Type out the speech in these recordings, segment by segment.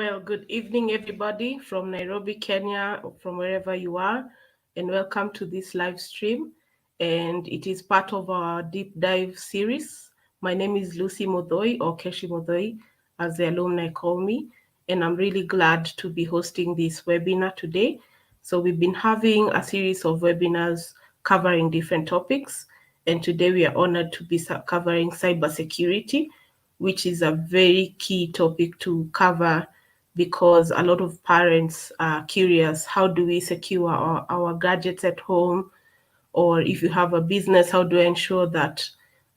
Well, good evening, everybody from Nairobi, Kenya, or from wherever you are, and welcome to this live stream. And it is part of our deep dive series. My name is Lucy Modoi, or Keshi Modoi, as the alumni call me, and I'm really glad to be hosting this webinar today. So we've been having a series of webinars covering different topics, and today we are honored to be covering cybersecurity, which is a very key topic to cover because a lot of parents are curious, how do we secure our gadgets at home? Or if you have a business, how do I ensure that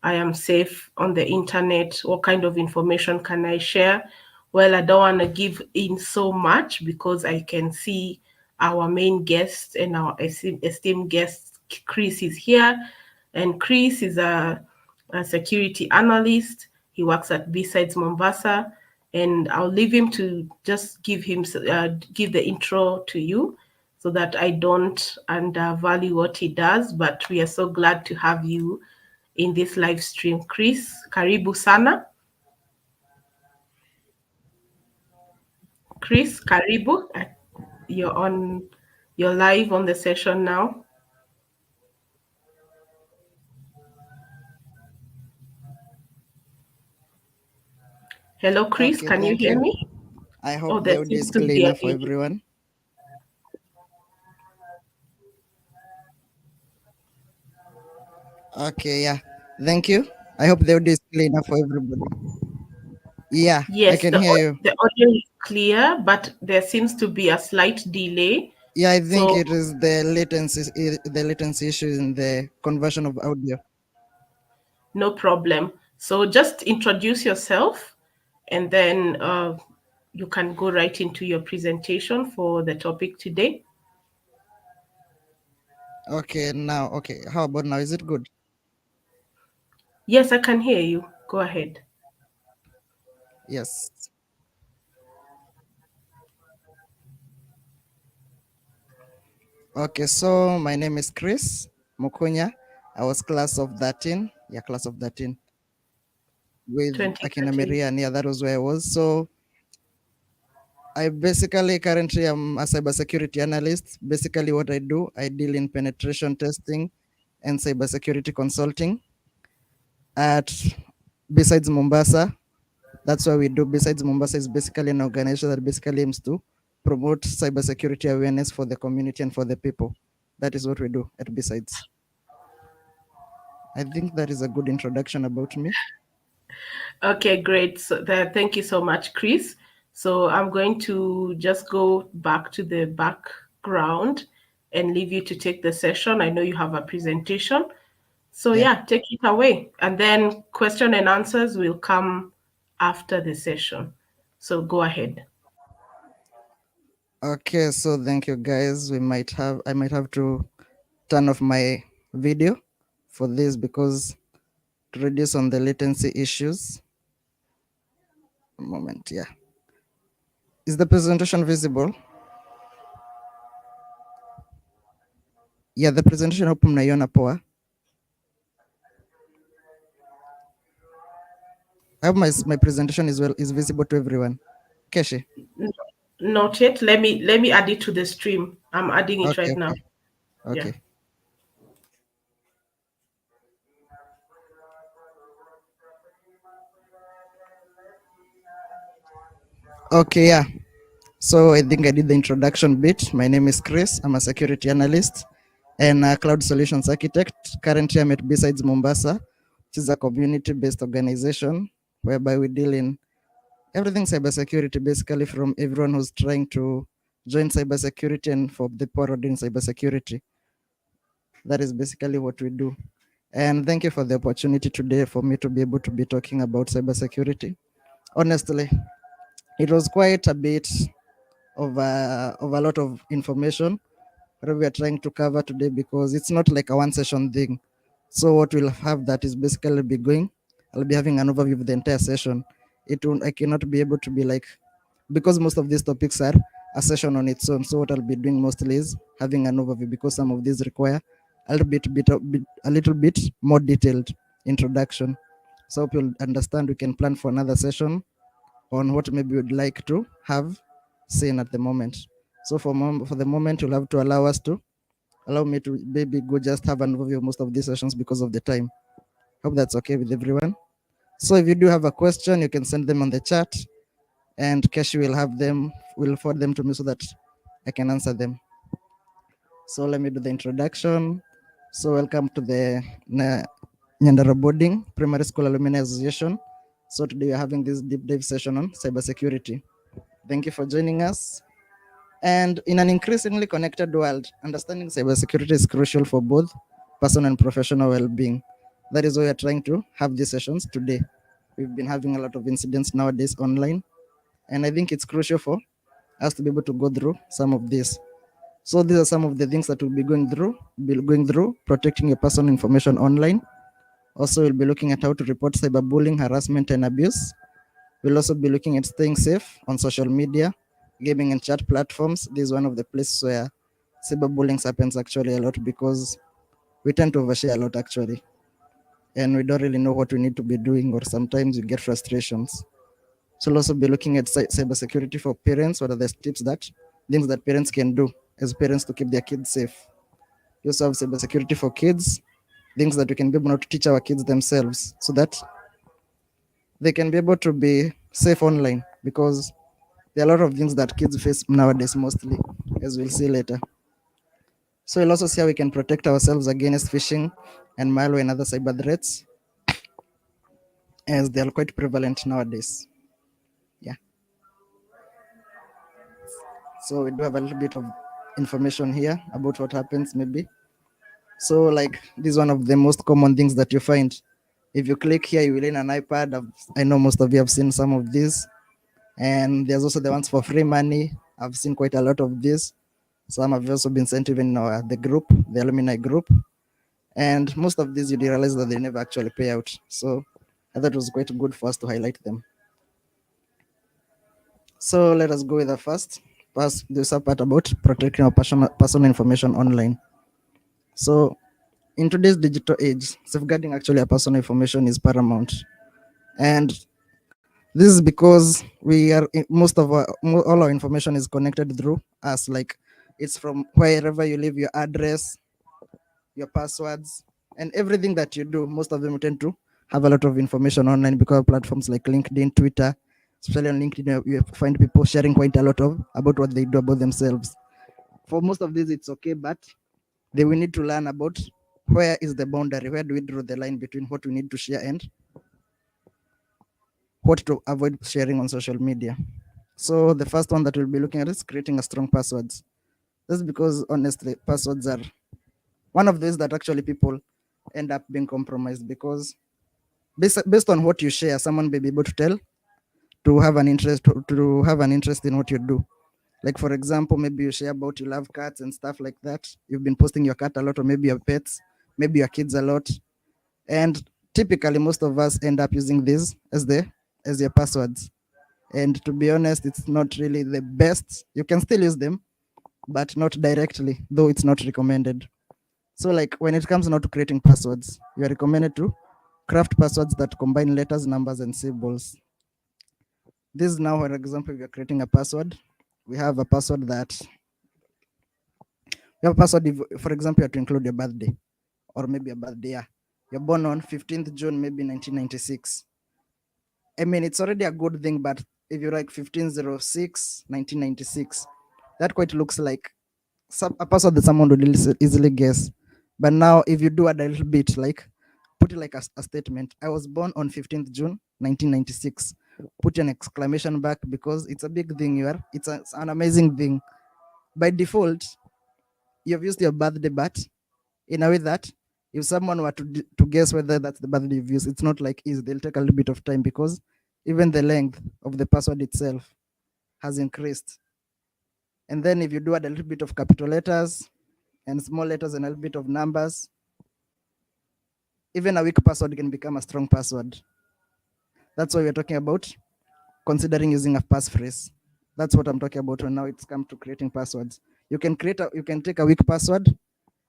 I am safe on the internet? What kind of information can I share? Well, I don't want to give in so much because I can see our main guest and our esteemed guest, Chris, is here. And Chris is a security analyst. He works at BsidesMombasa, and I'll leave him to just give the intro to you so that I don't undervalue what he does. But we are so glad to have you in this live stream. Chris, karibu sana. Chris, karibu. You're live on the session now. Hello, Chris. Okay, can you hear me? I hope the audio is clear for everyone. Okay, yeah. Thank you. I hope the audio is clear enough for everybody. Yeah, yes, I can hear you. The audio is clear, but there seems to be a slight delay. Yeah, I think it is the latency issue in the conversion of audio. No problem. So just introduce yourself, and then you can go right into your presentation for the topic today. Okay, now, okay. How about now? Is it good? Yes, I can hear you. Go ahead. Yes. Okay, so my name is Chris Mukunya. I was class of 13. Yeah, class of 13. With Akina Maria, and yeah, that was where I was. So I basically currently am a cybersecurity analyst. Basically what I do, I deal in penetration testing and cybersecurity consulting at BsidesMombasa. That's what we do. BsidesMombasa is basically an organization that basically aims to promote cybersecurity awareness for the community and for the people. That is what we do at BSides. I think that is a good introduction about me. Okay, great. So thank you so much, Chris. So I'm going to just go back to the background and leave you to take the session. I know you have a presentation. So yeah, take it away. And then question and answers will come after the session. So go ahead. Okay, so thank you guys. I might have to turn off my video for this because to reduce on the latency issues. A moment, yeah. Is the presentation visible? Yeah, the presentation hapo mnaiona poa. I hope my presentation is visible to everyone. Keshi? Not yet. Let me add it to the stream. I'm adding it right now. Okay. Yeah. Okay, yeah. So I think I did the introduction bit. My name is Chris. I'm a security analyst and a cloud solutions architect. Currently, I'm at BsidesMombasa, which is a community-based organization whereby we deal in everything cybersecurity, basically from everyone who's trying to join cybersecurity and for the poor in cybersecurity. That is basically what we do. And thank you for the opportunity today for me to be able to be talking about cybersecurity. Honestly, it was quite a bit of a lot of information that we are trying to cover today because it's not like a one session thing. So what we'll have that is basically I'll be having an overview of the entire session. I cannot be able to be like, because most of these topics are a session on its own. So what I'll be doing mostly is having an overview because some of these require a little bit more detailed introduction. So hope you'll understand we can plan for another session on what maybe you'd like to have seen at the moment. So for the moment, you'll have to allow me to maybe go just have an overview of most of these sessions because of the time. Hope that's okay with everyone. So if you do have a question, you can send them on the chat, and Keshi will forward them to me so that I can answer them. So let me do the introduction. So welcome to the Nyandara Boarding Primary School Alumni Association. So today we're having this deep dive session on cybersecurity. Thank you for joining us. And in an increasingly connected world, understanding cybersecurity is crucial for both personal and professional well-being. That is why we're trying to have these sessions today. We've been having a lot of incidents nowadays online, and I think it's crucial for us to be able to go through some of this. So these are some of the things that we'll be going through, protecting your personal information online. Also, we'll be looking at how to report cyberbullying, harassment, and abuse. We'll also be looking at staying safe on social media, gaming and chat platforms. This is one of the places where cyberbullying happens actually a lot because we tend to overshare a lot actually. And we don't really know what we need to be doing, or sometimes we get frustrations. So we'll also be looking at cybersecurity for parents. What are the things that parents can do as parents to keep their kids safe? We also have cybersecurity for kids, things that we can be able to teach our kids themselves so that they can be able to be safe online, because there are a lot of things that kids face nowadays, mostly, as we'll see later. So we'll also see how we can protect ourselves against phishing and malware and other cyber threats, as they are quite prevalent nowadays. Yeah. So we do have a little bit of information here about what happens maybe. So like this is one of the most common things that you find. If you click here, you will in an iPad. I know most of you have seen some of these. And there's also the ones for free money. I've seen quite a lot of this. Some have also been sent even in the group, the alumni group. And most of these, you realize that they never actually pay out. So I thought it was quite good for us to highlight them. So let us go with the first part about protecting our personal information online. So in today's digital age, safeguarding actually our personal information is paramount. And this is because all our information is connected through us. Like it's from wherever you live, your address, your passwords, and everything that you do. Most of them tend to have a lot of information online because of platforms like LinkedIn, Twitter. Especially on LinkedIn, you find people sharing quite a lot about what they do about themselves. For most of these, it's okay, but they will need to learn about where is the boundary, where do we draw the line between what we need to share and what to avoid sharing on social media. So the first one that we'll be looking at is creating a strong passwords. That's because honestly, passwords are one of those that actually people end up being compromised, because based on what you share, someone may be able to have an interest in what you do. Like for example, maybe you share about you love cats and stuff like that. You've been posting your cat a lot, or maybe your pets, maybe your kids a lot. And typically most of us end up using these as your passwords. And to be honest, it's not really the best. You can still use them, but not directly, though it's not recommended. So like when it comes now to creating passwords, you are recommended to craft passwords that combine letters, numbers, and symbols. This is now, for example, if you're creating a password, we have a password for example, you have to include your birthday, or maybe a birthday year. You're born on 15th June, maybe 1996. I mean, it's already a good thing, but if you're like 1506, 1996, that quite looks like a password that someone would easily guess. But now, if you do add a little bit, like put it like a statement. I was born on 15th June, 1996. Put an exclamation back, because it's a big thing. It's an amazing thing. By default, you've used your birthday, but in a way that if someone were to guess whether that's the birthday you've used, it's not like easy. They'll take a little bit of time, because even the length of the password itself has increased. And then if you do add a little bit of capital letters and small letters and a little bit of numbers, even a weak password can become a strong password. That's why we're talking about considering using a passphrase. That's what I'm talking about when now it's come to creating passwords. You can take a weak password,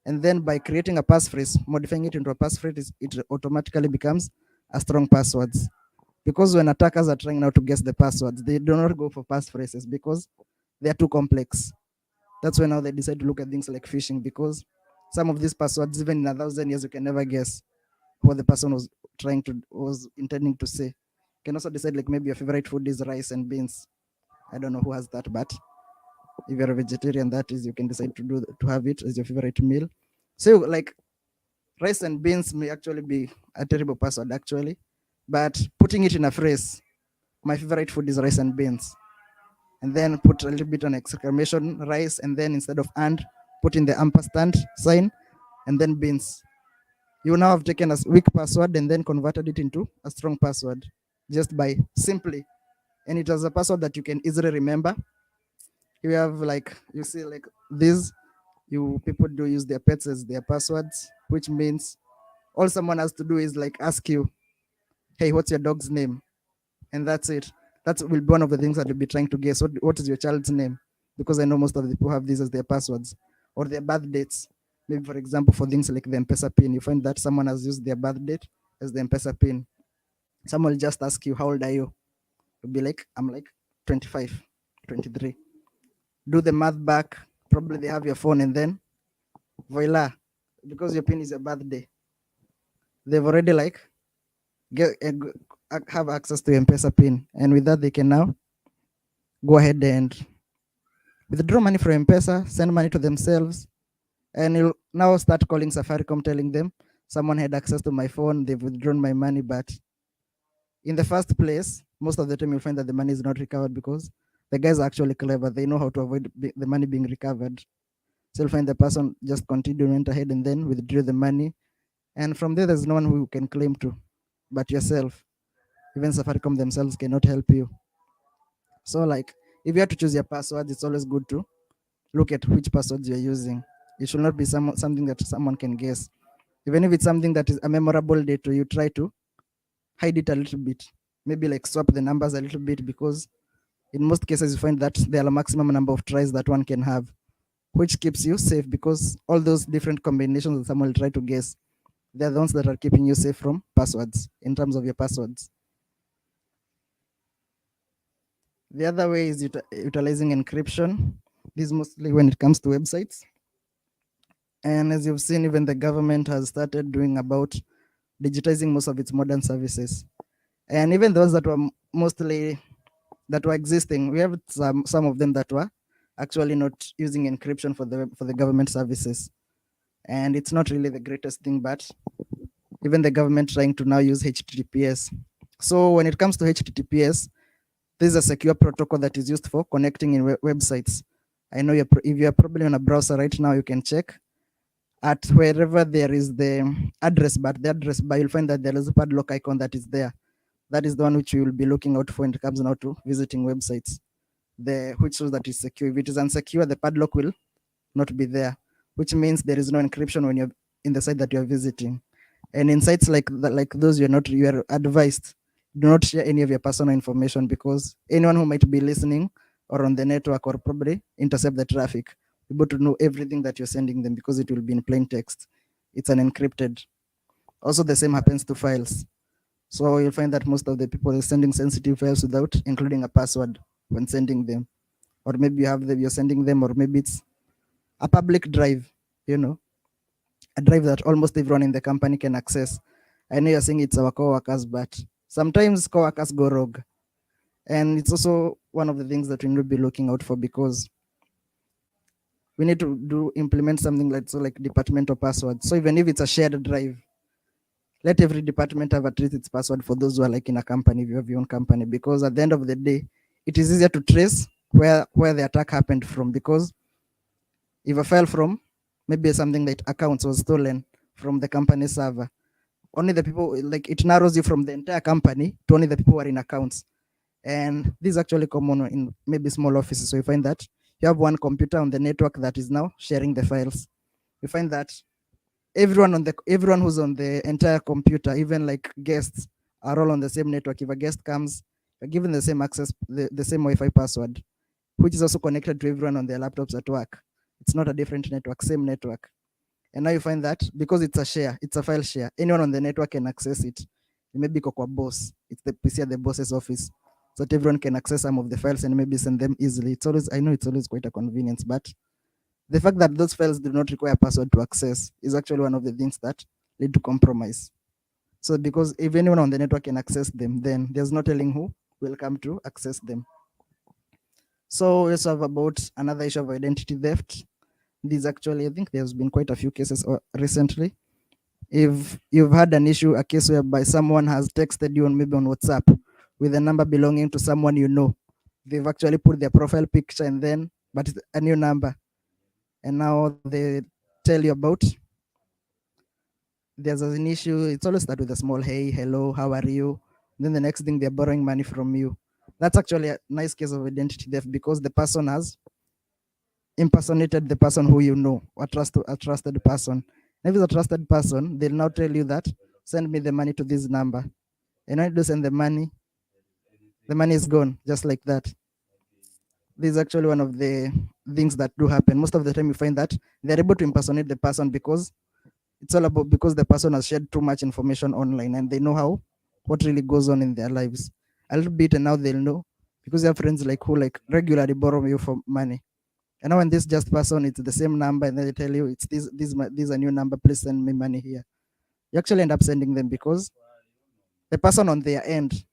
and then by creating a passphrase, modifying it into a passphrase, it automatically becomes a strong password. Because when attackers are trying now to guess the passwords, they do not go for passphrases because they are too complex. That's when now they decide to look at things like phishing, because some of these passwords, even in 1,000 years, you can never guess what the person was intending to say. You can also decide like maybe your favorite food is rice and beans. I don't know who has that, but if you're a vegetarian, that is, you can decide to have it as your favorite meal. So like rice and beans may actually be a terrible password actually, but putting it in a phrase, my favorite food is rice and beans, and then put a little bit on exclamation rice, and then instead of and, put in the ampersand sign, and then beans. You now have taken a weak password and then converted it into a strong password just by simply, and it was a password that you can easily remember. You have like, you see like these, people do use their pets as their passwords, which means all someone has to do is like ask you, hey, what's your dog's name? And that's it. That will be one of the things that you'll be trying to guess. What is your child's name? Because I know most of the people have these as their passwords or their birth dates. Maybe, for example, for things like the M-Pesa pin, you find that someone has used their birth date as the M-Pesa pin. Someone will just ask you, how old are you? You'll be like, I'm like 25, 23. Do the math back. Probably they have your phone, and then voila, because your pin is your birthday, they've already like have access to M-Pesa pin, and with that they can now go ahead and withdraw money from M-Pesa, send money to themselves, and you'll now start calling Safaricom telling them someone had access to my phone, they've withdrawn my money. But in the first place, most of the time you'll find that the money is not recovered because the guys are actually clever. They know how to avoid the money being recovered. So you'll find the person just continue, went ahead and then withdrew the money. And from there, there's no one who can claim to but yourself. Even Safaricom themselves cannot help you. So like, if you have to choose your passwords, it's always good to look at which passwords you're using. It should not be something that someone can guess. Even if it's something that is a memorable date to you, try to hide it a little bit. Maybe like swap the numbers a little bit, because in most cases you find that there are a maximum number of tries that one can have, which keeps you safe, because all those different combinations that someone will try to guess, they're the ones that are keeping you safe from passwords in terms of your passwords. The other way is utilizing encryption. This is mostly when it comes to websites. And as you've seen, even the government has started doing about digitizing most of its modern services. And even those that were mostly that were existing, we have some of them that were actually not using encryption for the government services. And it's not really the greatest thing, but even the government trying to now use HTTPS. So when it comes to HTTPS, this is a secure protocol that is used for connecting in websites. I know if you're probably on a browser right now, you can check at wherever there is the address bar, you'll find that there is a padlock icon that is there. That is the one which you will be looking out for when it comes now to visiting websites. Which shows that it's secure. If it is unsecure, the padlock will not be there, which means there is no encryption when you're in the site that you're visiting. And in sites like those, you are advised, do not share any of your personal information, because anyone who might be listening or on the network or probably intercept the traffic, able to know everything that you're sending them, because it will be in plain text. It's an encrypted. Also, the same happens to files. So you'll find that most of the people are sending sensitive files without including a password when sending them. Or maybe you're sending them, or maybe it's a public drive, a drive that almost everyone in the company can access. I know you're saying it's our coworkers, but sometimes coworkers go rogue. And it's also one of the things that we need to be looking out for, because we need to implement something like departmental passwords. So even if it's a shared drive, let every department have at least its password for those who are like in a company, if you have your own company, because at the end of the day, it is easier to trace where the attack happened from. Because if a file from maybe something like accounts was stolen from the company server, only the people, like, it narrows you from the entire company to only the people who are in accounts. And this is actually common in maybe small offices. So you find that you have one computer on the network that is now sharing the files. You find that everyone who's on the entire computer, even like guests, are all on the same network. If a guest comes, you're given the same access, the same Wi-Fi password, which is also connected to everyone on their laptops at work. It's not a different network, same network. And now you find that because it's a file share, anyone on the network can access it. maybe kwa boss. It's the PC at the boss's office, so that everyone can access some of the files and maybe send them easily. It's always, I know it's always quite a convenience, but the fact that those files do not require a password to access is actually one of the things that lead to compromise. So because if anyone on the network can access them, then there's no telling who will come to access them. So we also have about another issue of identity theft. This actually, I think there's been quite a few cases recently. If you've had an issue, a case whereby someone has texted you on maybe on WhatsApp with a number belonging to someone you know, they've actually put their profile picture and then, but it's a new number. And now they tell you about, there's an issue. It's always start with a small, hey, hello, how are you? Then the next thing, they're borrowing money from you. That's actually a nice case of identity theft because the person has impersonated the person who you know, a trusted person. If it's a trusted person, they'll now tell you that send me the money to this number. And when you do send the money is gone, just like that. This is actually one of the things that do happen. Most of the time you find that they're able to impersonate the person because it's all about, because the person has shared too much information online and they know what really goes on in their lives a little bit, and now they'll know because they have friends like who like regularly borrow you for money. And now when this just person, it's the same number, and then they tell you it's this a new number, please send me money here. You actually end up sending them because the person on their end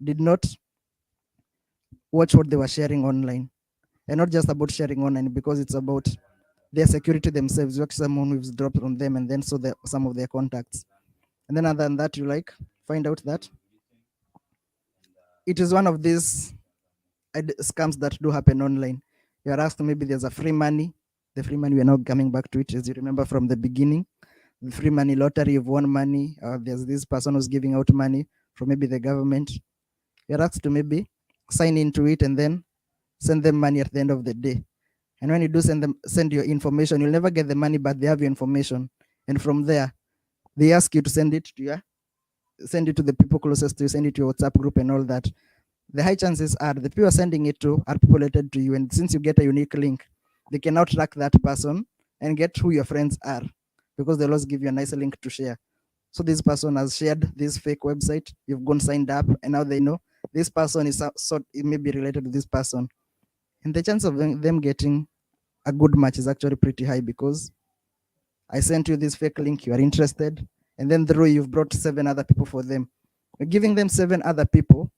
did not watch what they were sharing online. And not just about sharing online, because it's about their security themselves. You actually someone who's dropped on them and then saw some of their contacts. And then other than that, you like find out that it is one of these scams that do happen online. You're asked maybe there's a free money. The free money, we're now coming back to it, as you remember from the beginning. The free money lottery, you've won money. There's this person who's giving out money from maybe the government. You're asked to maybe sign into it and then send them money at the end of the day. And when you do send your information, you'll never get the money, but they have your information. And from there, they ask you to send it to the people closest to you, send it to your WhatsApp group and all that. The high chances are the people sending it to are people related to you. And since you get a unique link, they can now track that person and get who your friends are, because they'll always give you a nice link to share. So this person has shared this fake website, you've gone signed up, and now they know this person is it may be related to this person. And the chance of them getting a good match is actually pretty high, because I sent you this fake link, you are interested, and then through you've brought 7 other people for them. You're giving them 7 other people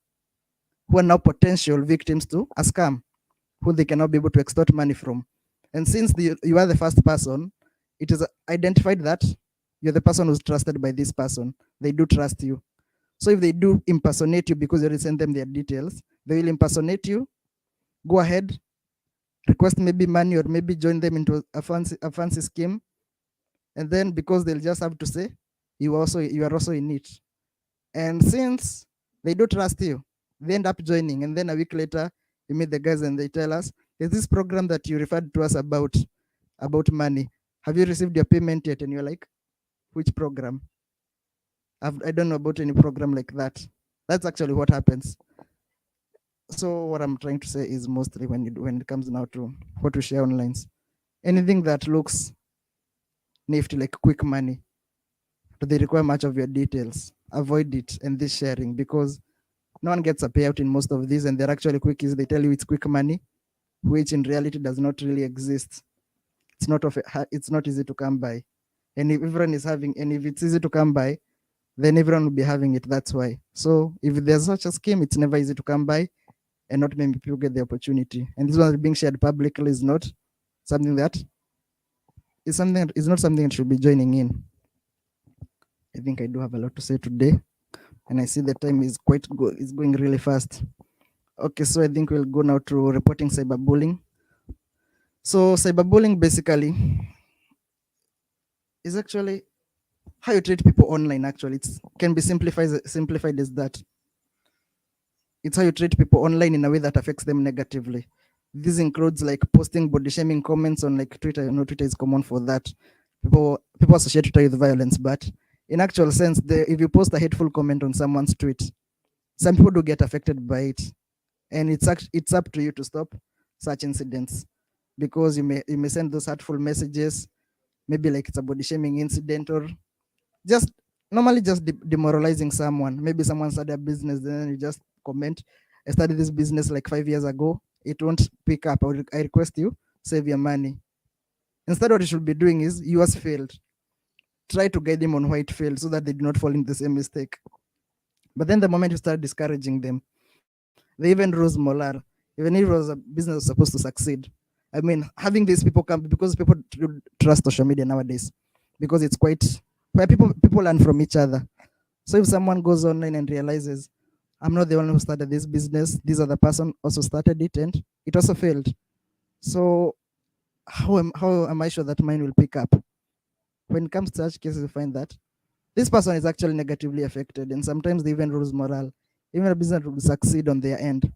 who are now potential victims to a scam, who they cannot be able to extort money from. And since you are the first person, it is identified that you're the person who's trusted by this person. They do trust you. So if they do impersonate you because you already sent them their details, they will impersonate you, go ahead, request maybe money, or maybe join them into a fancy scheme. And then because they'll just have to say, you are also in it. And since they do trust you, they end up joining. And then a week later, you meet the guys and they tell us, there's this program that you referred to us about money. Have you received your payment yet? And you're like, which program? I don't know about any program like that. That's actually what happens. So what I'm trying to say is mostly when it comes now to what to share online, anything that looks nifty like quick money, do they require much of your details? Avoid it and this sharing, because no one gets a payout in most of these, and they're actually quick. They tell you it's quick money, which in reality does not really exist. It's not easy to come by. And if everyone is having, and if it's easy to come by, then everyone will be having it. That's why. So if there's such a scheme, it's never easy to come by, and not many people get the opportunity. And this one being shared publicly is not something that should be joining in. I think I do have a lot to say today, and I see the time is is going really fast. Okay, so I think we'll go now to reporting cyberbullying. So cyberbullying basically is actually how you treat people online. Actually, it can be simplified as that. It's how you treat people online in a way that affects them negatively. This includes like posting body shaming comments on like Twitter. You know, Twitter is common for that. People associate Twitter with violence, but in actual sense, if you post a hateful comment on someone's tweet, some people do get affected by it, and it's up to you to stop such incidents, because you may send those hurtful messages, maybe like it's a body shaming incident, or just normally just demoralizing someone. Maybe someone started a business, then you just comment, I started this business like 5 years ago. It won't pick up. I request you save your money. Instead, what you should be doing is yours failed. Try to guide them on why it failed so that they do not fall into the same mistake. But then the moment you start discouraging them, they even lose molar. Even if it was a business was supposed to succeed. I mean, having these people come because people trust social media nowadays because it's quite where people learn from each other. So if someone goes online and realizes I'm not the one who started this business, this other person also started it and it also failed. So how am I sure that mine will pick up? When it comes to such cases, you find that this person is actually negatively affected, and sometimes they even lose morale. Even a business will succeed on their end.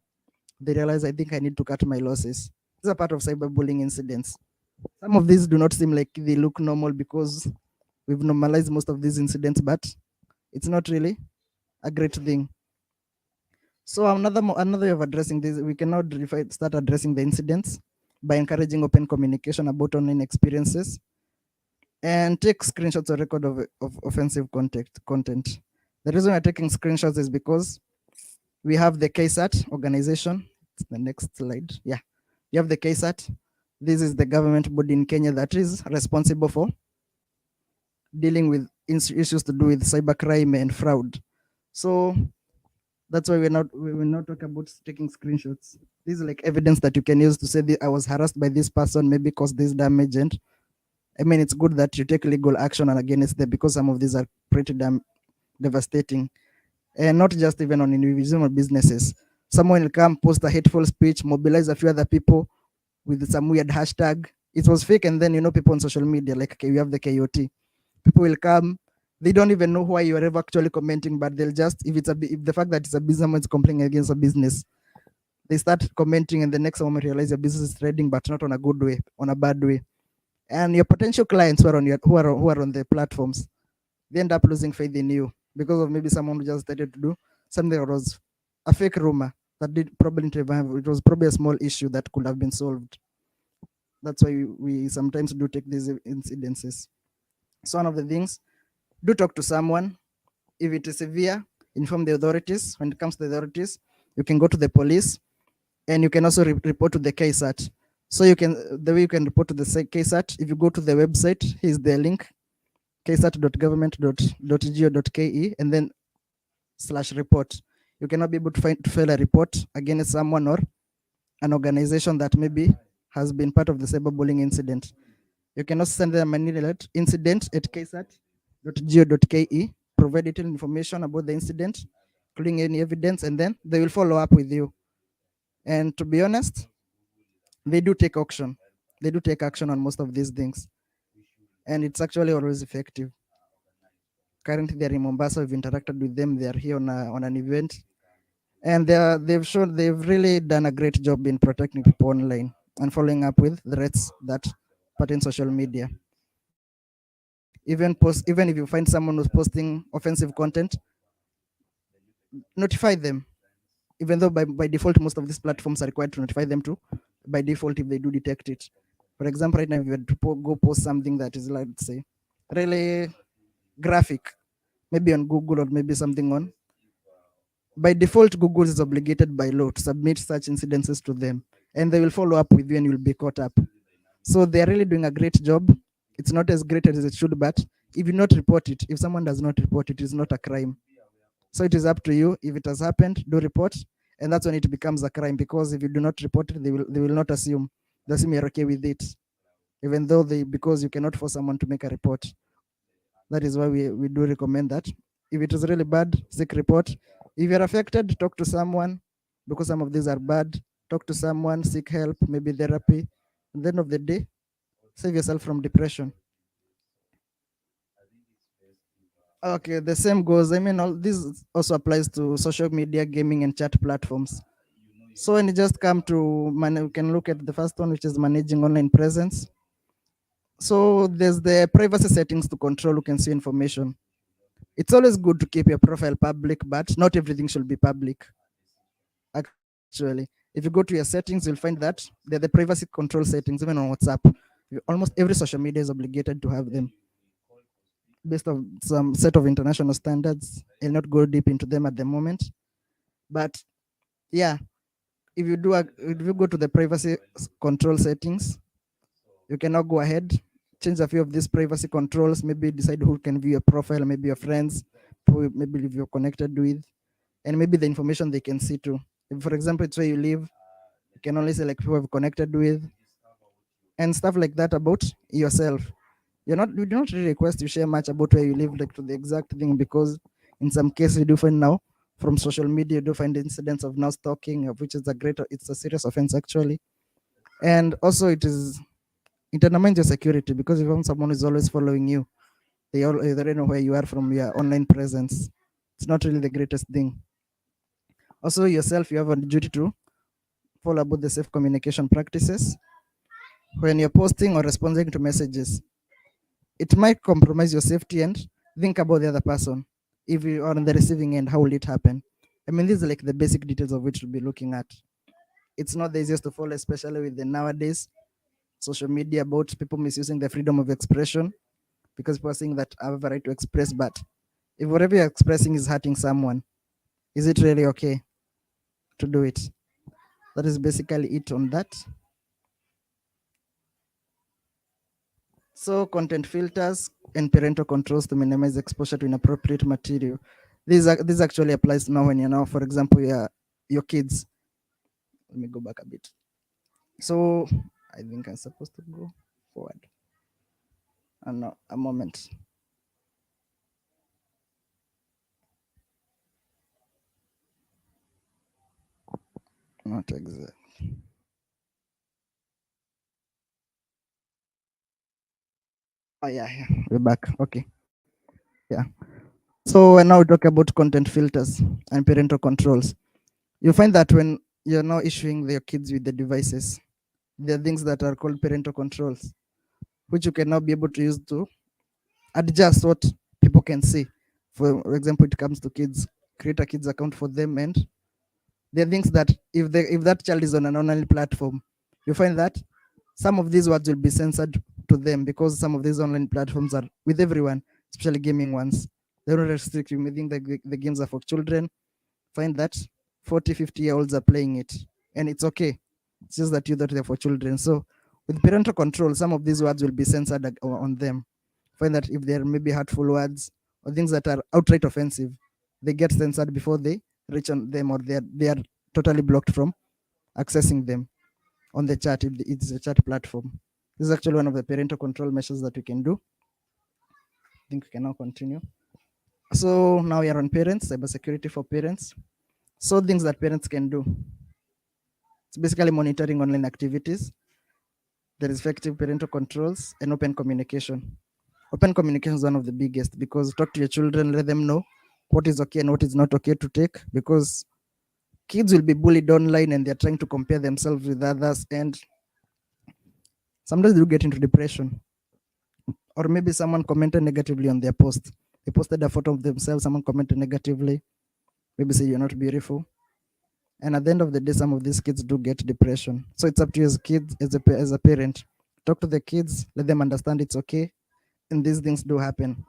They realize, I think I need to cut my losses. These are part of cyberbullying incidents. Some of these do not seem like they look normal because we've normalized most of these incidents, but it's not really a great thing. So another way of addressing this, we can now start addressing the incidents by encouraging open communication about online experiences and take screenshots or record of offensive content. The reason we're taking screenshots is because we have the KSAT organization. It's the next slide. Yeah. You have the KSAT. This is the government body in Kenya that is responsible for dealing with issues to do with cybercrime and fraud. So that's why we're not talking about taking screenshots. This is like evidence that you can use to say I was harassed by this person, maybe cause this damage. And I mean, it's good that you take legal action and against them because some of these are pretty devastating. And not just even on individual businesses. Someone will come, post a hateful speech, mobilize a few other people with some weird hashtag. It was fake, and then people on social media, like okay, we have the KOT. People will come, they don't even know why you are ever actually commenting, but they'll just if the fact that it's a business is complaining against a business, they start commenting, and the next moment realize your business is trading, but not on a good way, on a bad way. And your potential clients who are on the platforms, they end up losing faith in you because of maybe someone who just started to do something that was a fake rumor that did probably never. It was probably a small issue that could have been solved. That's why we sometimes do take these incidences. So one of the things, do talk to someone. If it is severe, inform the authorities. When it comes to the authorities, you can go to the police, and you can also report to the KSAT. So the way you can report to the KSAT, if you go to the website, here's the link, ksat.government.go.ke, and then /report. You cannot be able to file a report against someone or an organization that maybe has been part of the cyberbullying incident. You can also send them an email at incident@ksat.go.ke, provide detailed information about the incident, including any evidence, and then they will follow up with you. And to be honest, they do take action. They do take action on most of these things. And it's actually always effective. Currently, they're in Mombasa. We've interacted with them. They're here on an event. And they've really done a great job in protecting people online and following up with threats that pertain social media. Even if you find someone who's posting offensive content, notify them. Even though by default most of these platforms are required to notify them too, by default if they do detect it. For example, right now if you had to go post something that is, let's say, really graphic, maybe on Google or maybe something on, by default Google is obligated by law to submit such incidences to them, and they will follow up with you and you'll be caught up. So they're really doing a great job. It's not as great as it should, but if you not report it, if someone does not report it, it's not a crime. So it is up to you. If it has happened, do report, and that's when it becomes a crime. Because if you do not report it, they will not assume. They assume you're okay with it, even though because you cannot force someone to make a report. That is why we do recommend that if it is really bad, seek report. If you're affected, talk to someone, because some of these are bad. Talk to someone, seek help, maybe therapy. At the end of the day, save yourself from depression. Okay, the same goes. I mean, all this also applies to social media, gaming, and chat platforms. So when you just come to we can look at the first one, which is managing online presence. So there's the privacy settings to control who can see information. It's always good to keep your profile public, but not everything should be public. Actually, if you go to your settings, you'll find that they're the privacy control settings, even on WhatsApp. Almost every social media is obligated to have them. based on some set of international standards. I'll not go deep into them at the moment. But yeah, if you go to the privacy control settings, you can now go ahead, change a few of these privacy controls, maybe decide who can view your profile, maybe your friends, who maybe if you're connected with, and maybe the information they can see too. If, for example, it's where you live, you can only select who have connected with and stuff like that about yourself. You do not really request you share much about where you live, like to the exact thing, because in some cases you do find now from social media, you do find incidents of now stalking, of which is it's a serious offense actually. And also it undermines your security, because if you have someone who's always following you, they already know where you are from your online presence. It's not really the greatest thing. Also, yourself, you have a duty to follow about the safe communication practices when you're posting or responding to messages. It might compromise your safety, and think about the other person. If you are on the receiving end, how will it happen? I mean, these are like the basic details of which we'll be looking at. It's not the easiest to follow, especially with the nowadays social media about people misusing the freedom of expression, because people are saying that I have a right to express, but if whatever you're expressing is hurting someone, is it really okay to do it? That is basically it on that. So content filters and parental controls to minimize exposure to inappropriate material. This actually applies now when you're now, for example, your kids. Let me go back a bit. So I think I'm supposed to go forward. No, a moment. Not exact. Oh yeah, we're back. Okay. Yeah. So when now we talk about content filters and parental controls, you find that when you're now issuing your kids with the devices, there are things that are called parental controls, which you can now be able to use to adjust what people can see. For example, it comes to kids, create a kids account for them, and there are things that if that child is on an online platform, you find that some of these words will be censored to them, because some of these online platforms are with everyone, especially gaming ones. They don't restrict you. Think that the games are for children. Find that 40, 50-year-olds are playing it, and it's okay. It's just that you thought they're for children. So with parental control, some of these words will be censored on them. Find that if there may be hurtful words or things that are outright offensive, they get censored before they reach on them, or they are totally blocked from accessing them on the chat if it's a chat platform. This is actually one of the parental control measures that we can do. I think we can now continue. So now we are on parents, cybersecurity for parents. So things that parents can do. It's basically monitoring online activities. There is effective parental controls and open communication. Open communication is one of the biggest, because talk to your children, let them know what is okay and what is not okay to take, because kids will be bullied online and they're trying to compare themselves with others, and sometimes they get into depression. Or maybe someone commented negatively on their post. They posted a photo of themselves, someone commented negatively, maybe say you're not beautiful. And at the end of the day, some of these kids do get depression. So it's up to you as kids, as a parent. Talk to the kids, let them understand it's okay, and these things do happen.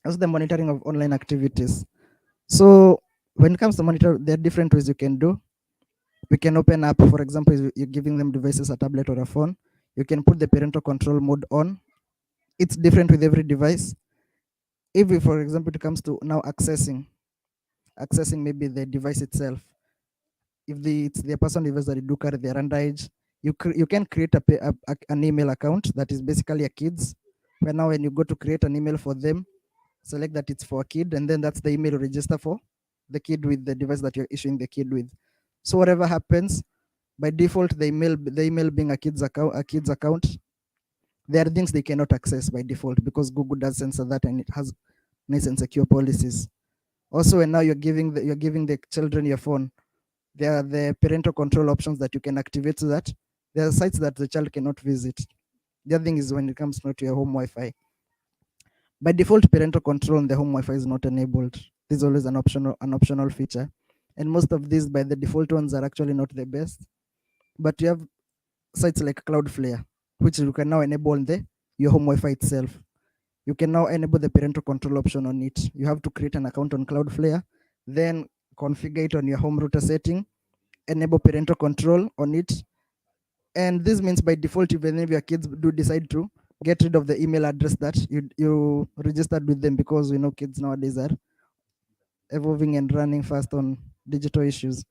Also, the monitoring of online activities. So when it comes to monitor, there are different ways you can do. We can open up, for example, if you're giving them devices, a tablet or a phone, you can put the parental control mode on. It's different with every device. If, for example, it comes to now accessing maybe the device itself, if it's their personal device that they do carry, they're underage, you can create an email account that is basically a kid's, where now when you go to create an email for them, select that it's for a kid, and then that's the email register for the kid with the device that you're issuing the kid with. So whatever happens, by default, the email being a kid's account, there are things they cannot access by default, because Google does censor that, and it has nice and secure policies. Also, when now you're giving the children your phone, there are the parental control options that you can activate, so that there are sites that the child cannot visit. The other thing is when it comes to your home Wi-Fi. By default, parental control on the home Wi-Fi is not enabled. This is always an optional feature. And most of these, by the default ones, are actually not the best. But you have sites like Cloudflare, which you can now enable on your home Wi-Fi itself. you can now enable the parental control option on it. You have to create an account on Cloudflare, then configure it on your home router setting, enable parental control on it. And this means by default, even if your kids do decide to get rid of the email address that you registered with them, because we know kids nowadays are evolving and running fast on digital issues.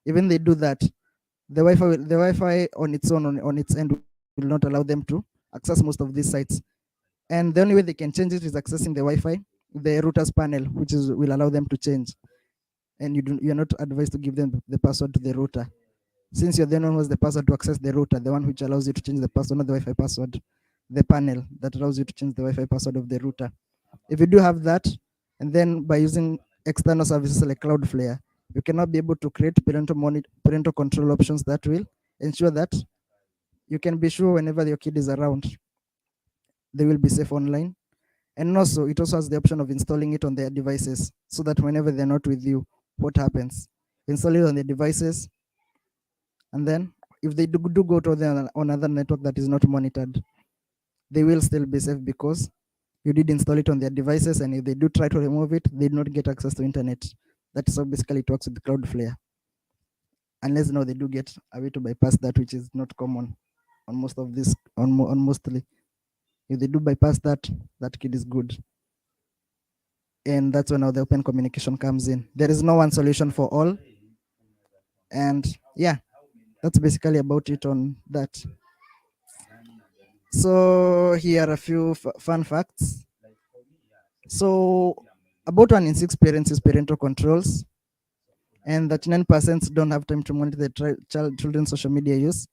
Even they do that, the Wi-Fi on its own, on its end, will not allow them to access most of these sites. And the only way they can change it is accessing the Wi-Fi, the router's panel, which is will allow them to change. And you're not advised to give them the password to the router, since you're the one who has the password to access the router, the one which allows you to change the password, not the Wi-Fi password, the panel that allows you to change the Wi-Fi password of the router. If you do have that, and then by using external services like Cloudflare, you cannot be able to create parental control options that will ensure that you can be sure whenever your kid is around, they will be safe online. And also, it also has the option of installing it on their devices, so that whenever they're not with you, what happens? Install it on the devices, and then if they do go to another network that is not monitored, they will still be safe because you did install it on their devices. And if they do try to remove it, they do not get access to internet. That's how basically it works with Cloudflare. Unless now they do get a way to bypass that, which is not common on most of this, on mostly. If they do bypass that, that kid is good. And that's when now the open communication comes in. There is no one solution for all. And yeah, that's basically about it on that. So here are a few fun facts. So about 1 in 6 parents use parental controls, and 39% don't have time to monitor their children's social media use.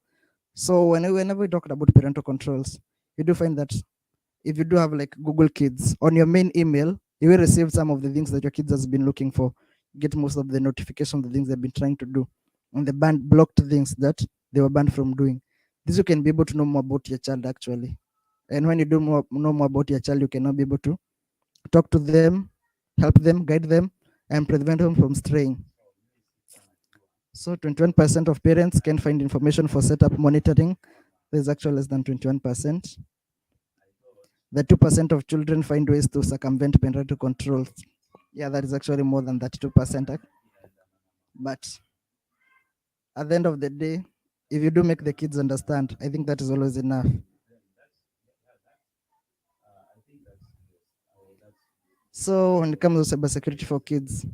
So whenever we talk about parental controls, you do find that if you do have like Google Kids on your main email, you will receive some of the things that your kids has been looking for. Get most of the notifications, the things they've been trying to do, and the blocked things that they were banned from doing. This you can be able to know more about your child actually. And when you know more about your child, you can now be able to talk to them, help them, guide them, and prevent them from straying. So 21% of parents can find information for setup monitoring. There's actually less than 21%. The 2% of children find ways to circumvent parental controls. Yeah, that is actually more than that 2%. But at the end of the day, if you do make the kids understand, I think that is always enough. So when it comes to cybersecurity for kids,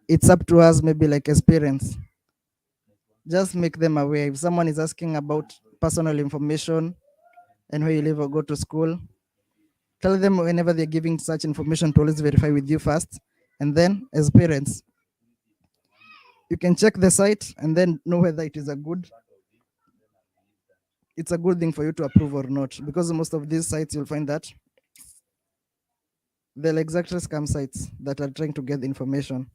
it's up to us, maybe like as parents, just make them aware. If someone is asking about personal information and where you live or go to school, tell them whenever they're giving such information to always verify with you first. And then as parents, you can check the site and then know whether it is it's a good thing for you to approve or not. Because most of these sites, you'll find that they're exactly scam sites that are trying to get the information.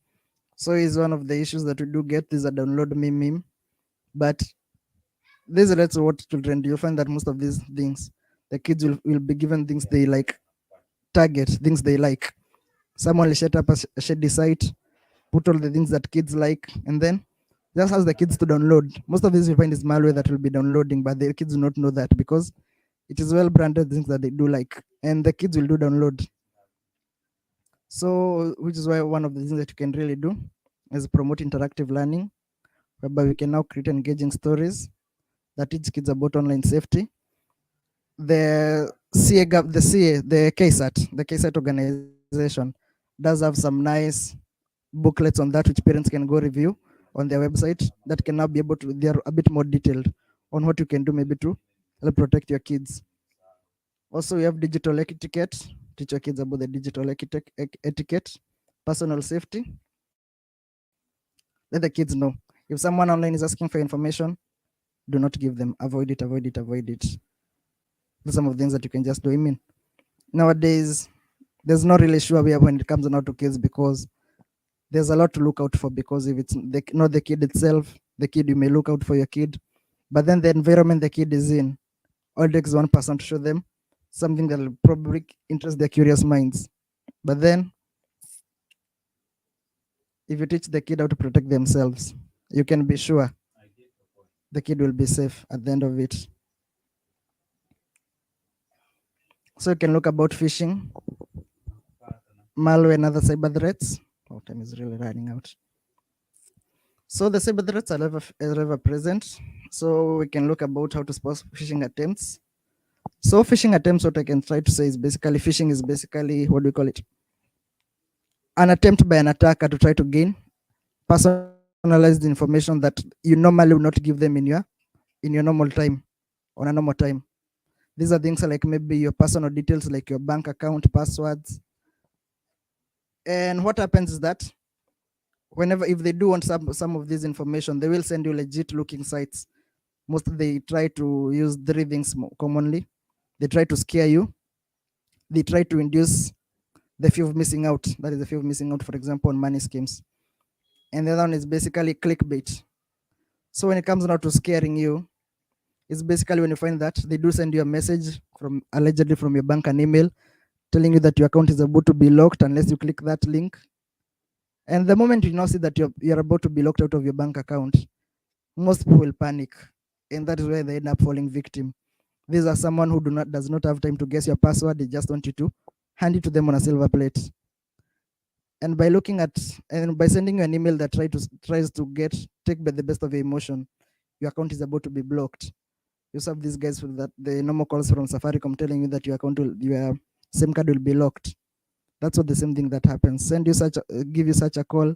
So is one of the issues that we do get is a download meme. But this relates to what children do. You'll find that most of these things, the kids will be given things they like, target things they like. Someone will set up a shady site, put all the things that kids like, and then just ask the kids to download. Most of this you find is malware that will be downloading, but the kids do not know that because it is well branded things that they do like, and the kids will do download. So, which is why one of the things that you can really do is promote interactive learning, whereby we can now create engaging stories that teach kids about online safety. The KSAT organization does have some nice booklets on that, which parents can go review on their website, that can now be able to, they're a bit more detailed on what you can do maybe to help protect your kids. Also, we have digital etiquette, teach your kids about the digital etiquette, personal safety. Let the kids know. If someone online is asking for information, do not give them, avoid it. Those some of the things that you can just do. I mean, nowadays, there's not really sure where when it comes now to kids, because there's a lot to look out for. Because if it's not the kid itself, the kid, you may look out for your kid, but then the environment the kid is in, all it takes one person to show them something that will probably interest their curious minds. But then, if you teach the kid how to protect themselves, you can be sure the kid will be safe at the end of it. So you can look about phishing, malware, and other cyber threats. Oh, time is really running out. So the cyber threats are ever present. So we can look about how to spot phishing attempts. So phishing attempts, what I can try to say is basically phishing is basically, what do we call it? An attempt by an attacker to try to gain personalized information that you normally would not give them in your normal time, on a normal time. These are things like maybe your personal details, like your bank account, passwords. And what happens is that whenever, if they do want some of this information, they will send you legit looking sites. Most they try to use three things commonly. They try to scare you. They try to induce the fear of missing out. That is the fear of missing out, for example, on money schemes. And the other one is basically clickbait. So when it comes now to scaring you, it's basically when you find that they do send you a message from allegedly from your bank, an email telling you that your account is about to be locked unless you click that link. And the moment you now see that you're about to be locked out of your bank account, most people will panic, and that is where they end up falling victim. These are someone who does not have time to guess your password. They just want you to hand it to them on a silver plate. And by looking at and by sending you an email that tries to take by the best of your emotion, your account is about to be blocked. You have these guys with that the normal calls from Safaricom telling you that your SIM card will be locked. That's what the same thing that happens. Give you such a call,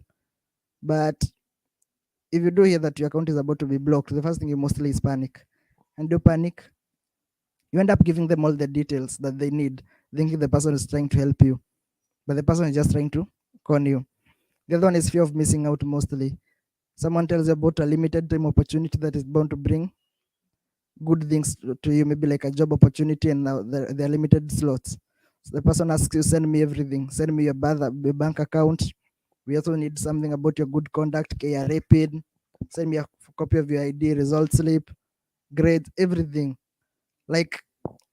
but if you do hear that your account is about to be blocked, the first thing you mostly is panic. And do panic, you end up giving them all the details that they need, thinking the person is trying to help you, but the person is just trying to con you. The other one is fear of missing out mostly. Someone tells you about a limited time opportunity that is bound to bring good things to you, maybe like a job opportunity, and now there are limited slots. So the person asks you, send me everything, send me your bank account. We also need something about your good conduct, KRA PIN, send me a copy of your ID, result slip, grades, everything. Like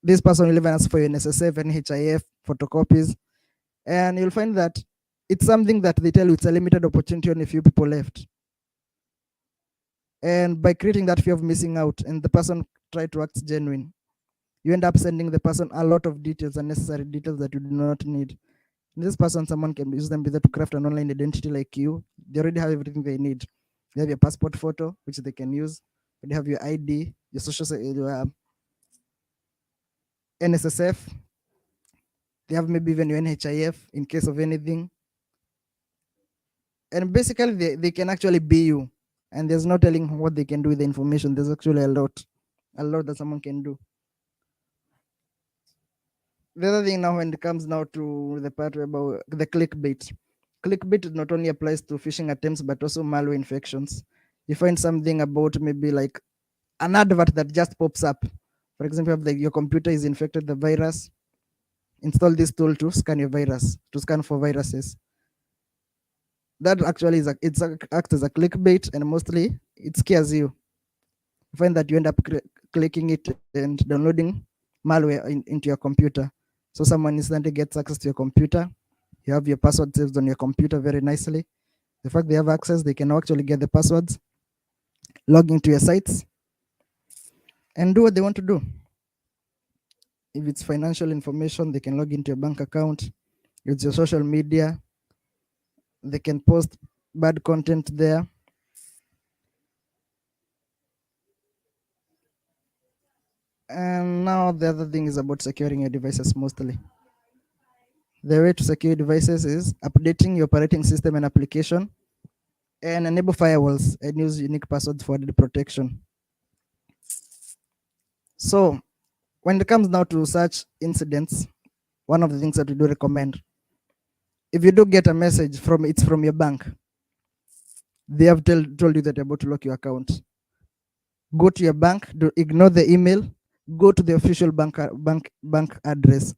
this person will even ask for your NSSF and HIF photocopies, and you'll find that it's something that they tell you it's a limited opportunity, only a few people left. And by creating that fear of missing out, and the person try to act genuine, you end up sending the person a lot of details, unnecessary details that you do not need. And this person, someone can use them either to craft an online identity like you. They already have everything they need. They have your passport photo, which they can use. They have your ID, your your NSSF. They have maybe even your NHIF in case of anything. And basically, they can actually be you. And there's no telling what they can do with the information. There's actually a lot that someone can do. The other thing now, when it comes now to the part about the clickbait not only applies to phishing attempts but also malware infections. You find something about maybe like an advert that just pops up. For example, if your computer is infected with the virus, install this tool to scan your virus, to scan for viruses. That actually acts as a clickbait, and mostly it scares you. You find that you end up clicking it and downloading malware into your computer. So someone instantly gets access to your computer. You have your password saved on your computer very nicely. The fact they have access, they can actually get the passwords, log into your sites, and do what they want to do. If it's financial information, they can log into your bank account. If it's your social media, they can post bad content there. And now the other thing is about securing your devices mostly. The way to secure devices is updating your operating system and application, and enable firewalls and use unique passwords for data protection. So when it comes now to such incidents, one of the things that we do recommend, if you do get a message from your bank, they have told you that you're about to lock your account, go to your bank, ignore the email, go to the official bank address.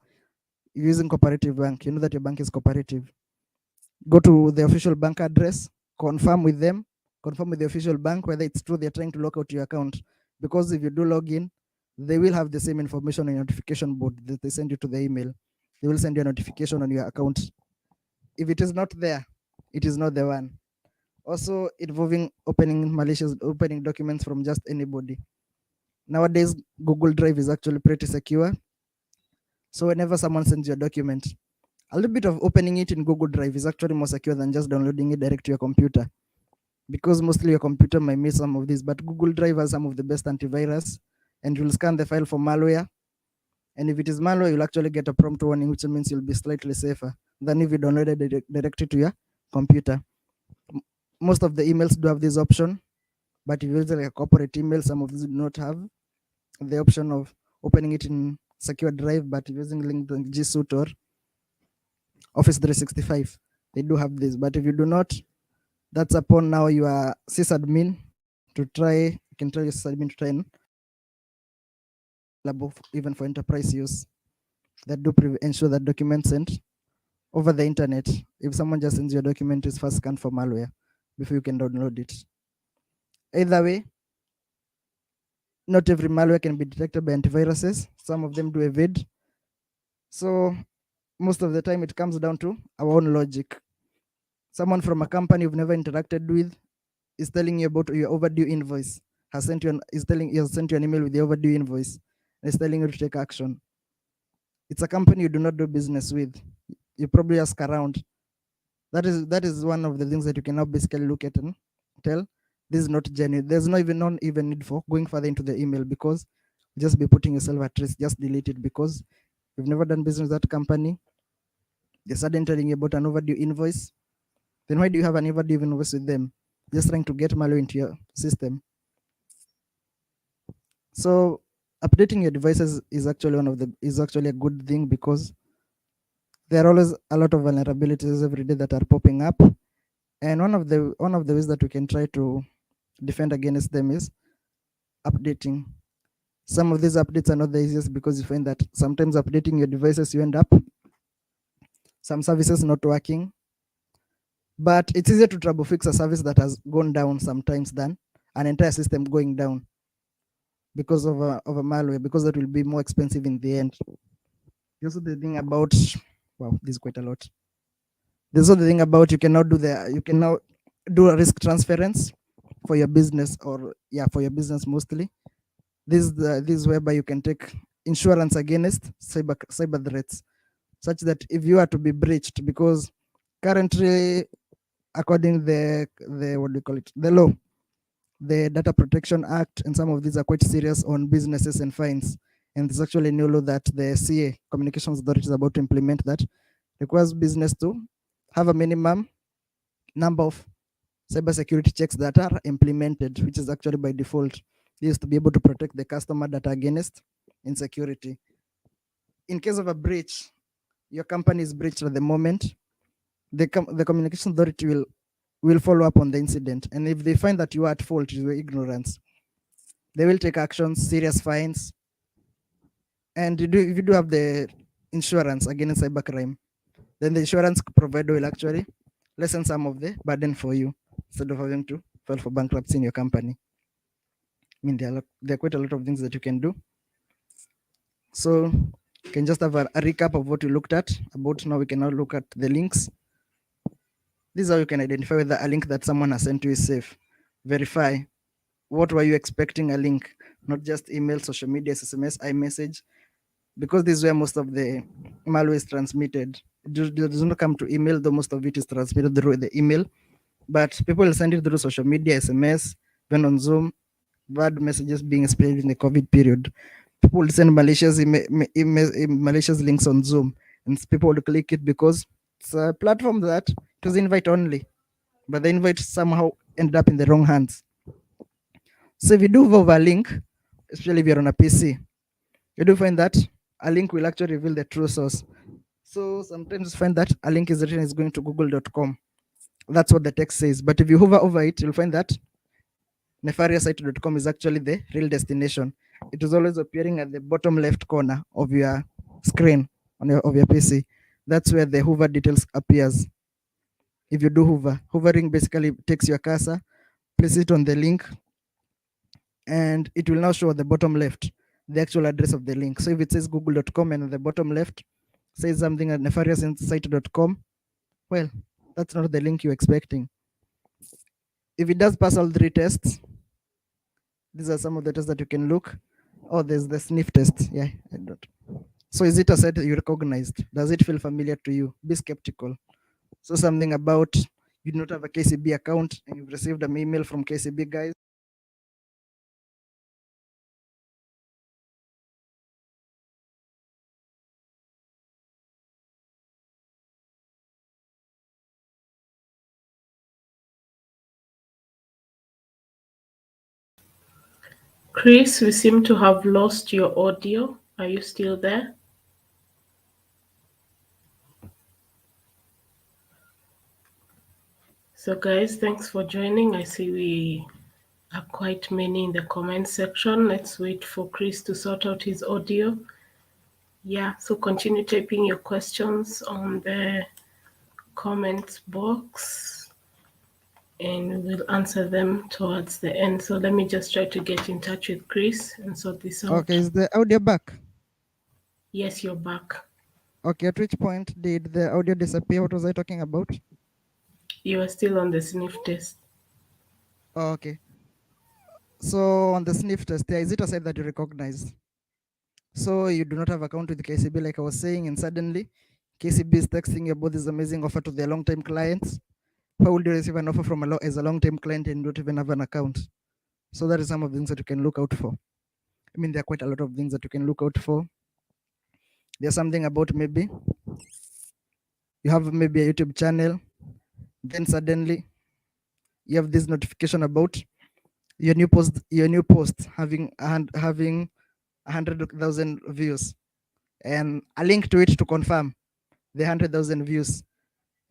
You're using cooperative bank, you know that your bank is cooperative. Go to the official bank address, confirm with them, confirm with the official bank whether it's true they're trying to lock out your account. Because if you do log in, they will have the same information on your notification board that they send you to the email. They will send you a notification on your account. If it is not there, it is not the one. Also involving opening documents from just anybody. Nowadays, Google Drive is actually pretty secure. So whenever someone sends you a document, a little bit of opening it in Google Drive is actually more secure than just downloading it direct to your computer, because mostly your computer might miss some of these, but Google Drive has some of the best antivirus, and you'll scan the file for malware. And if it is malware, you'll actually get a prompt warning, which means you'll be slightly safer than if you downloaded it directly to your computer. Most of the emails do have this option, but if you use like a corporate email, some of these do not have the option of opening it in secure drive, but using LinkedIn, G Suite, or Office 365, they do have this. But if you do not, that's upon now your sysadmin to try. You can tell your sysadmin to try and even for enterprise use, that do ensure that documents sent over the internet, if someone just sends you a document, is first scanned for malware before you can download it. Either way, not every malware can be detected by antiviruses. Some of them do evade. So most of the time it comes down to our own logic. Someone from a company you've never interacted with is telling you about your overdue invoice, has sent you an email with the overdue invoice, and is telling you to take action. It's a company you do not do business with. You probably ask around. That is one of the things that you can now basically look at and tell this is not genuine. There's not even need for going further into the email, because just be putting yourself at risk. Just delete it, because you've never done business with that company. They're suddenly telling you about an overdue invoice. Then why do you have an overdue invoice with them? Just trying to get malware into your system. So updating your devices is actually a good thing, because there are always a lot of vulnerabilities every day that are popping up, and one of the ways that we can try to defend against them is updating. Some of these updates are not the easiest, because you find that sometimes updating your devices, you end up some services not working. But it's easier to trouble fix a service that has gone down sometimes than an entire system going down because of a malware, because that will be more expensive in the end. There's also the thing about, wow, this is quite a lot. There's also the thing about you can now do a risk transference for your business, or for your business mostly. This is whereby you can take insurance against cyber threats, such that if you are to be breached, because currently, according to the law, the Data Protection Act, and some of these are quite serious on businesses and fines. And there's actually a new law that the CA, Communications Authority, is about to implement, that requires business to have a minimum number of cybersecurity checks that are implemented, which is actually by default. This is to be able to protect the customer data against insecurity. In case of a breach, your company is breached at the moment, the Communications Authority will follow up on the incident. And if they find that you are at fault, your ignorance, they will take actions, serious fines. And if you do have the insurance against cybercrime, then the insurance provider will actually lessen some of the burden for you, instead of having to file for bankruptcy in your company. I mean, there are quite a lot of things that you can do. So you can just have a recap of what we looked at. Now we can now look at the links. This is how you can identify whether a link that someone has sent you is safe. Verify. What were you expecting a link? Not just email, social media, SMS, iMessage, because this is where most of the malware is transmitted. It does not come to email, though most of it is transmitted through the email. But people will send it through social media, SMS, even on Zoom. Bad messages being spread in the COVID period. People will send malicious links on Zoom, and people will click it because it's a platform that it was invite only, but the invite somehow ended up in the wrong hands. So if you do have a link, especially if you're on a PC, you do find that a link will actually reveal the true source. So sometimes you find that a link is written is going to google.com. That's what the text says. But if you hover over it, you'll find that nefarioussite.com is actually the real destination. It is always appearing at the bottom left corner of your screen of your PC. That's where the hover details appears. If you do hovering basically takes your cursor, place it on the link, and it will now show at the bottom left the actual address of the link. So if it says google.com and at the bottom left says something at nefarioussite.com, well, that's not the link you're expecting. If it does pass all 3 tests, these are some of the tests that you can look. Oh, there's the sniff test. Yeah, I don't. So is it a site that you recognized? Does it feel familiar to you? Be skeptical. So something about you do not have a KCB account and you've received an email from KCB guys. Chris, we seem to have lost your audio. Are you still there? So guys, thanks for joining. I see we are quite many in the comment section. Let's wait for Chris to sort out his audio. Yeah, so continue typing your questions on the comments box and we'll answer them towards the end. So let me just try to get in touch with Chris and sort this out. Okay, is the audio back? Yes, you're back. Okay, at which point did the audio disappear? What was I talking about? You are still on the sniff test. Okay. So on the sniff test, is it a site that you recognize? So you do not have account with KCB, like I was saying, and suddenly KCB is texting you about this amazing offer to their long-time clients. How would you receive an offer from as a long-term client and don't even have an account? So that is some of the things that you can look out for. I mean, there are quite a lot of things that you can look out for. There's something about maybe you have maybe a YouTube channel, then suddenly you have this notification about your new post having 100,000 views and a link to it to confirm the 100,000 views.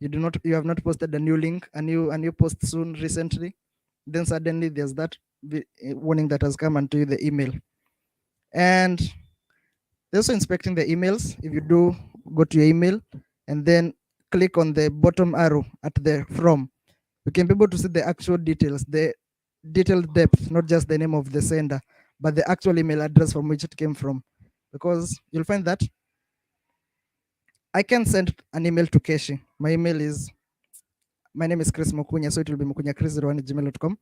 You have not posted a new link, a new post soon recently. Then suddenly there's that warning that has come onto you, the email. And they're also inspecting the emails. If you do go to your email and then click on the bottom arrow at the from, you can be able to see the actual details, the detailed depth, not just the name of the sender, but the actual email address from which it came from. Because you'll find that I can send an email to Keshi. My name is Chris Mukunya, so it will be mukunyachris@gmail.com.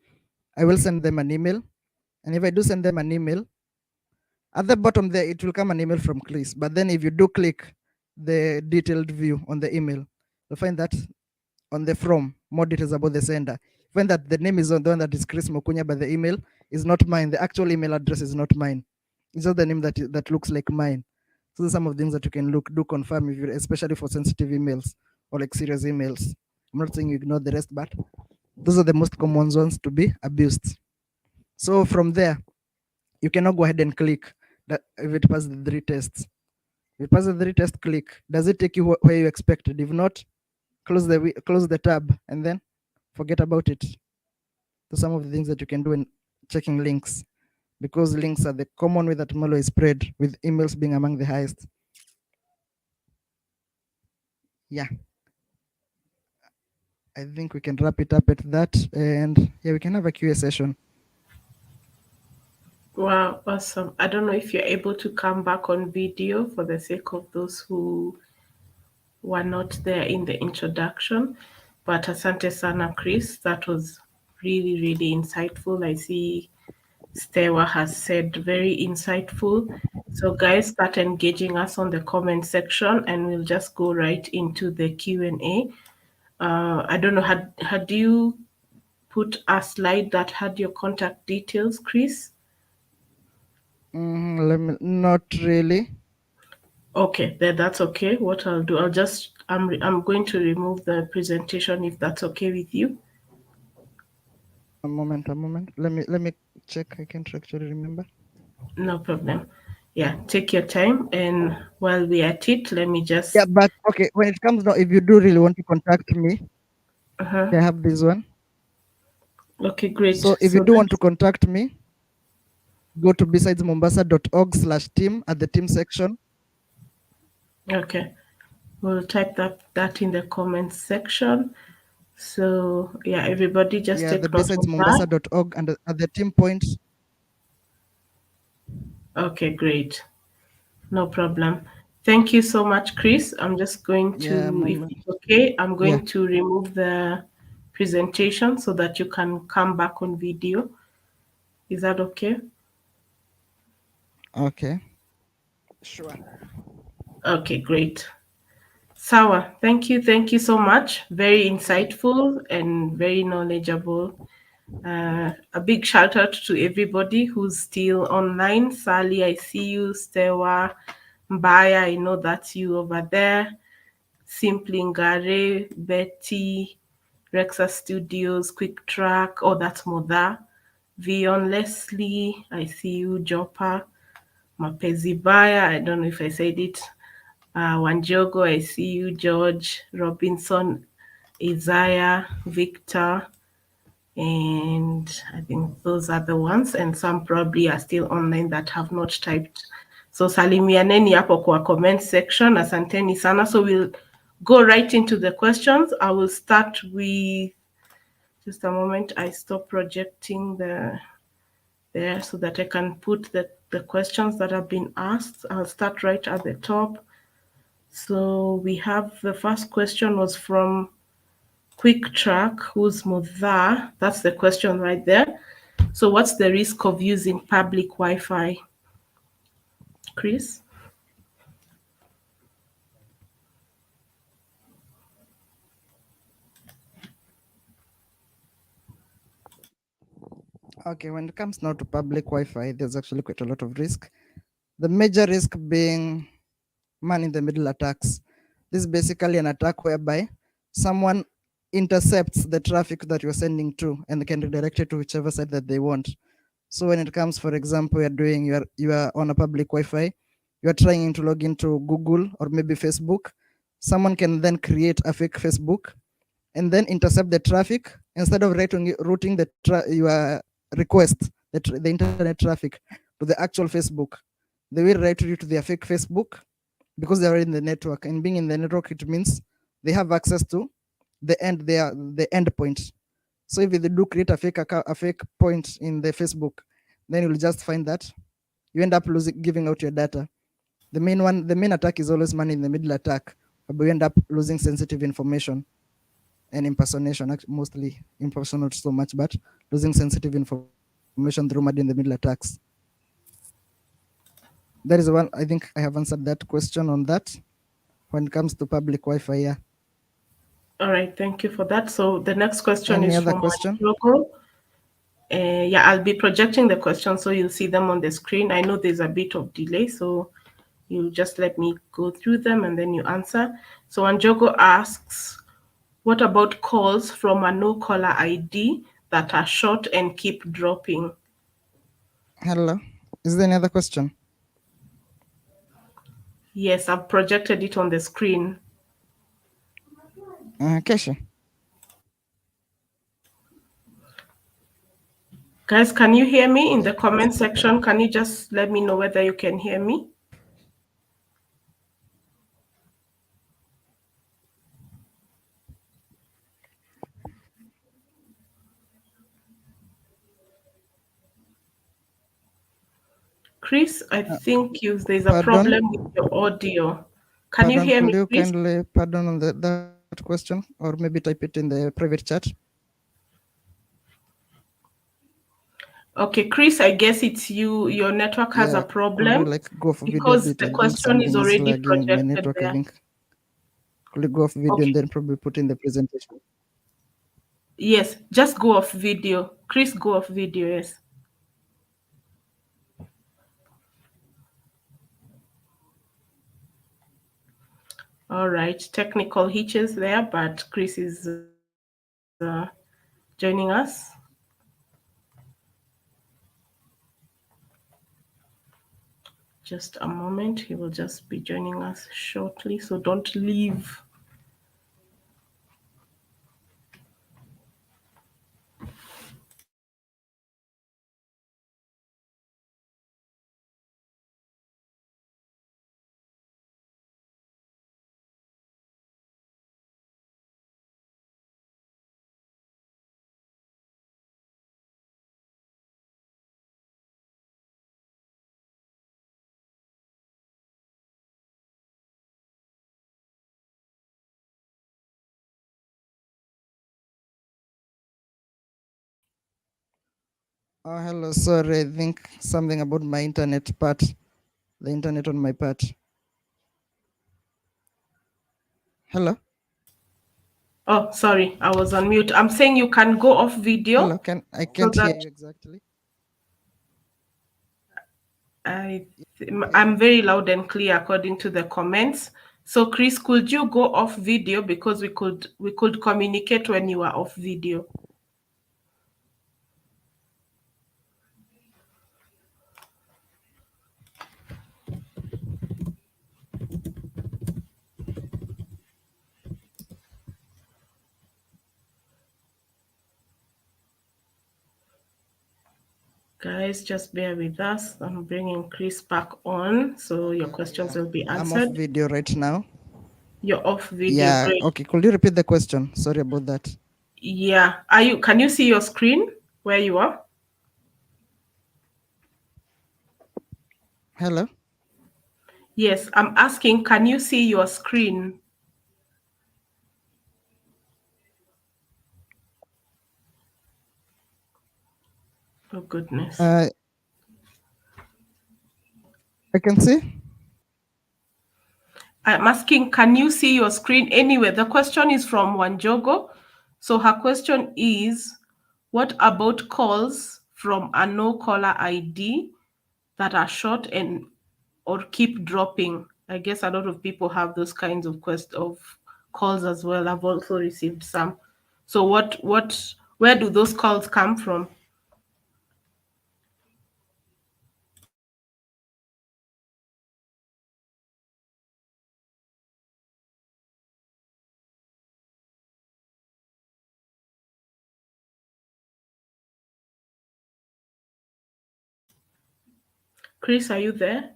I will send them an email. And if I do send them an email, at the bottom there, it will come an email from Chris. But then if you do click the detailed view on the email, you'll find that on the from, more details about the sender. You find that the name is on the one that is Chris Mukunya, but the email is not mine. The actual email address is not mine. It's just the name that looks like mine. So some of the things that you can do confirm, if you, especially for sensitive emails or like serious emails. I'm not saying you ignore the rest, but those are the most common ones to be abused. So from there, you cannot go ahead and click that if it passes the 3 tests. If it passes the 3 test, click. Does it take you where you expected? If not, close the tab and then forget about it. So some of the things that you can do in checking links, because links are the common way that malware is spread, with emails being among the highest. Yeah, I think we can wrap it up at that, and yeah, we can have a QA session. Wow, awesome. I don't know if you're able to come back on video for the sake of those who were not there in the introduction. But asante sana, Chris. That was really, really insightful. I see Stewa has said very insightful. So guys, start engaging us on the comment section and we'll just go right into the Q&A. I don't know, had you put a slide that had your contact details, Chris? Not really. Okay, then that's okay. What I'll do, I'm going to remove the presentation if that's okay with you. A moment. Let me check. I can't actually remember. No problem. Yeah, take your time. And while we're at it, let me just. Yeah, but okay. When it comes now, if you do really want to contact me, Uh-huh. I have this one. Okay, great. So if you do want to contact me, go to BsidesMombasa.org/team at the team section. Okay, we'll type that in the comments section. So yeah, everybody just take the note of that. BsidesMombasa.org and at the team point. Okay, great. No problem. Thank you so much, Chris. I'm just going to, if it's okay, I'm going to remove the presentation so that you can come back on video. Is that okay? Okay. Sure. Okay, great. Sawa, thank you. Thank you so much. Very insightful and very knowledgeable. A big shout out to everybody who's still online. Sally, I see you. Stewa, Mbaya, I know that's you over there. Simply Ngare, Betty, Rexa Studios, Quick Track. Oh, that's Moda. Vion Leslie, I see you. Joppa, Mapezi Baya, I don't know if I said it. Wanjogo, I see you. George, Robinson, Isaiah, Victor, and I think those are the ones, and some probably are still online that have not typed. So salimianeni hapo kwa comment section. Asanteni sana. So we'll go right into the questions. I will start with, just a moment, I stop projecting there so that I can put the questions that have been asked. I'll start right at the top. So we have the first question was from Quick Track, who's Mudha. That's the question right there. So what's the risk of using public Wi-Fi? Chris? Okay, when it comes now to public Wi-Fi, there's actually quite a lot of risk. The major risk being man-in-the-middle attacks. This is basically an attack whereby someone intercepts the traffic that you're sending to and can redirect it to whichever side that they want. So when it comes, for example, you are on a public Wi-Fi, you are trying to log into Google or maybe Facebook. Someone can then create a fake Facebook and then intercept the traffic instead of routing your request, the internet traffic to the actual Facebook. They will route you to their fake Facebook because they are in the network, and being in the network, it means they have access to the end point. So if they do create a fake point in the Facebook, then you'll just find that you end up giving out your data. The main attack is always man in the middle attack, but we end up losing sensitive information and impersonation, mostly impersonation, not so much, but losing sensitive information through man in the middle attacks. That is one. I think I have answered that question on that. When it comes to public Wi-Fi, yeah. All right, thank you for that. So the next question Any is other from question? Wanjogo. Yeah, I'll be projecting the questions so you'll see them on the screen. I know there's a bit of delay, so you just let me go through them and then you answer. So Wanjogo asks, what about calls from a no-caller ID that are short and keep dropping? Hello. Is there any other question? Yes, I've projected it on the screen. Kesha. Guys, can you hear me in the comment section? Can you just let me know whether you can hear me? Chris, I think there's a problem with your audio. Can you hear me, could you Chris? kindly pardon on that question, or maybe type it in the private chat? Okay, Chris, I guess it's you. Your network has a problem. Could you like go off video because bit? the I think question is something is already lagging with my projected network. there. I think. Could you go off video and then probably put in the presentation? Yes, just go off video. Chris, go off video, yes. All right, technical hitches there, but Chris is joining us. Just a moment, he will just be joining us shortly, so don't leave. Oh, hello. Sorry, I think something about my internet part. The internet on my part. Hello. Oh, sorry, I was on mute. I'm saying you can go off video. Hello. I can't hear you exactly. I'm very loud and clear according to the comments. So Chris, could you go off video because we could communicate when you are off video? Guys, just bear with us. I'm bringing Chris back on, so your questions will be answered. I'm off video right now. You're off video. Yeah. Great. Okay. Could you repeat the question? Sorry about that. Yeah. Can you see your screen where you are? Hello. Yes, I'm asking, can you see your screen? Oh, goodness. I can see. I'm asking, can you see your screen? Anyway, the question is from Wanjogo. So her question is, what about calls from a no caller ID that are short and or keep dropping? I guess a lot of people have those kinds of calls as well. I've also received some. So where do those calls come from? Chris, are you there?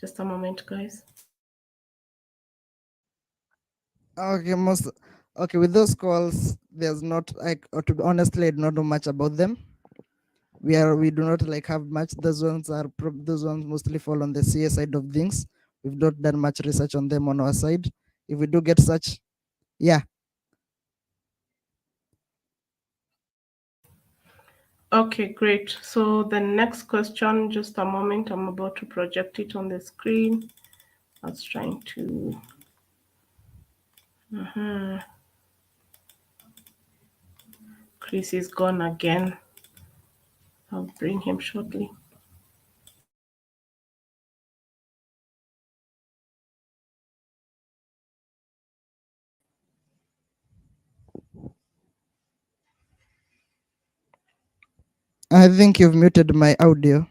Just a moment, guys. Okay, with those calls, there's not to be honestly, I do not know much about them. We do not have much. Those ones mostly fall on the CA side of things. We've not done much research on them on our side. If we do get such, yeah. Okay, great. So the next question, just a moment, I'm about to project it on the screen. I was trying to... Chris is gone again. I'll bring him shortly. I think you've muted my audio.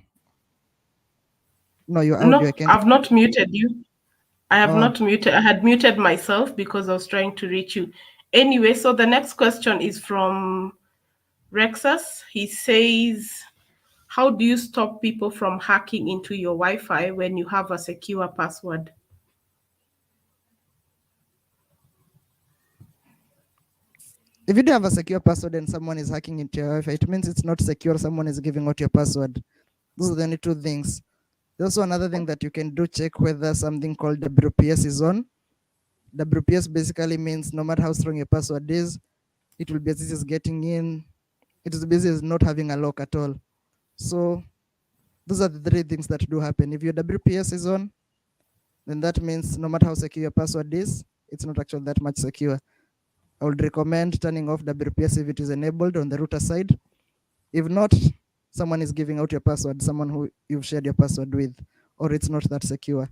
No, your audio. No, I've not muted you. I have not muted. I had muted myself because I was trying to reach you. Anyway, so the next question is from Rexus. He says, how do you stop people from hacking into your Wi-Fi when you have a secure password? If you do have a secure password and someone is hacking into your Wi-Fi, it means it's not secure. Someone is giving out your password. Those are the only two things. There's also another thing that you can do, check whether something called WPS is on. WPS basically means no matter how strong your password is, it will be as easy as getting in. It is as easy as not having a lock at all. So those are the three things that do happen. If your WPS is on, then that means no matter how secure your password is, it's not actually that much secure. I would recommend turning off WPS if it is enabled on the router side. If not, someone is giving out your password, someone who you've shared your password with, or it's not that secure.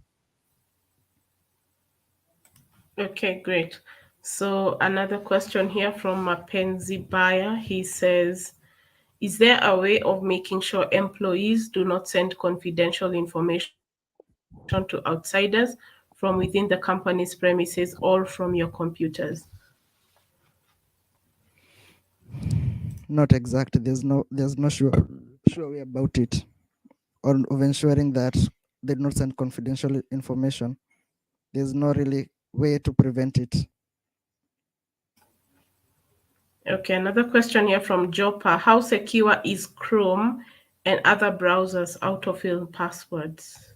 Okay, great. So another question here from Mapenzi Buyer. He says, is there a way of making sure employees do not send confidential information to outsiders from within the company's premises or from your computers? Not exactly. There's no sure way about it, or of ensuring that they do not send confidential information. There's no really way to prevent it. Okay, another question here from Joppa. How secure is Chrome and other browsers autofill passwords?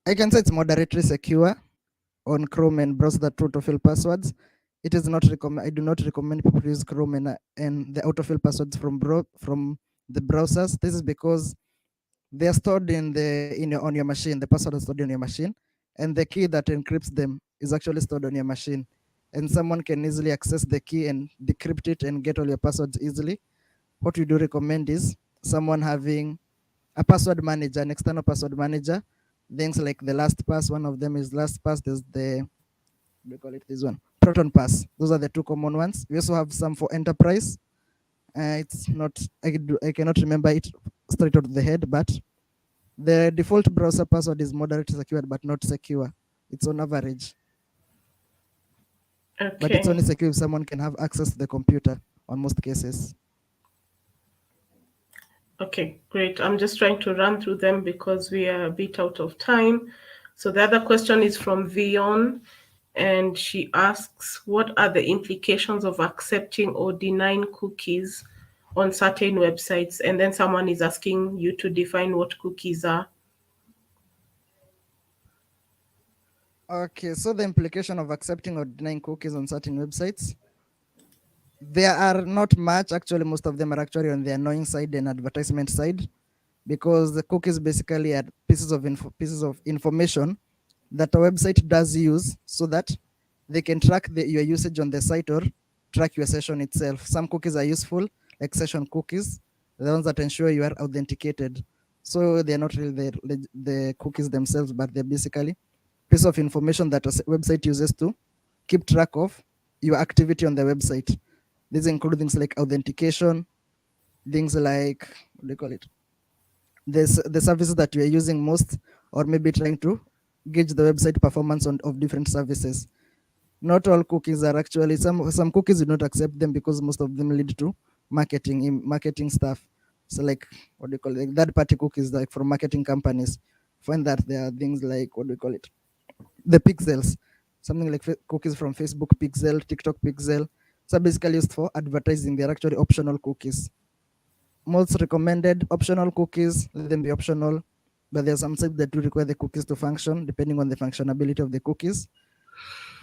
I can say it's moderately secure on Chrome and browser that autofill passwords. It is not recommend. I do not recommend people use Chrome and the autofill passwords from the browsers. This is because They are stored on your machine. The password is stored on your machine, and the key that encrypts them is actually stored on your machine. And someone can easily access the key and decrypt it and get all your passwords easily. What we do recommend is someone having a password manager, an external password manager. Things like the LastPass. One of them is LastPass. There's we call it this one, Proton Pass. Those are the two common ones. We also have some for enterprise. It's not, I cannot remember it straight out of the head, but the default browser password is moderate secured, but not secure. It's on average. Okay. But it's only secure if someone can have access to the computer on most cases. Okay, great. I'm just trying to run through them because we are a bit out of time. So the other question is from Vion, and she asks, what are the implications of accepting or denying cookies on certain websites? And then someone is asking you to define what cookies are. Okay, so the implication of accepting or denying cookies on certain websites, there are not much. Actually, most of them are actually on the annoying side and advertisement side, because the cookies basically are pieces of information that a website does use so that they can track your usage on the site or track your session itself. Some cookies are useful, like session cookies, the ones that ensure you are authenticated. So they're not really the cookies themselves, but they're basically piece of information that a website uses to keep track of your activity on the website. These include things like authentication, things like, what do you call it? The services that you are using most, or maybe trying to gauge the website performance of different services. Not all cookies are actually, some cookies do not accept them because most of them lead to marketing stuff. So like, what do you call it? Like third party cookies, like from marketing companies. Find that there are things like, what do we call it? The pixels, something like cookies from Facebook pixel, TikTok pixel. So basically used for advertising. They're actually optional cookies. Most recommended optional cookies, let them be optional, but there are some sites that do require the cookies to function depending on the functionality of the cookies.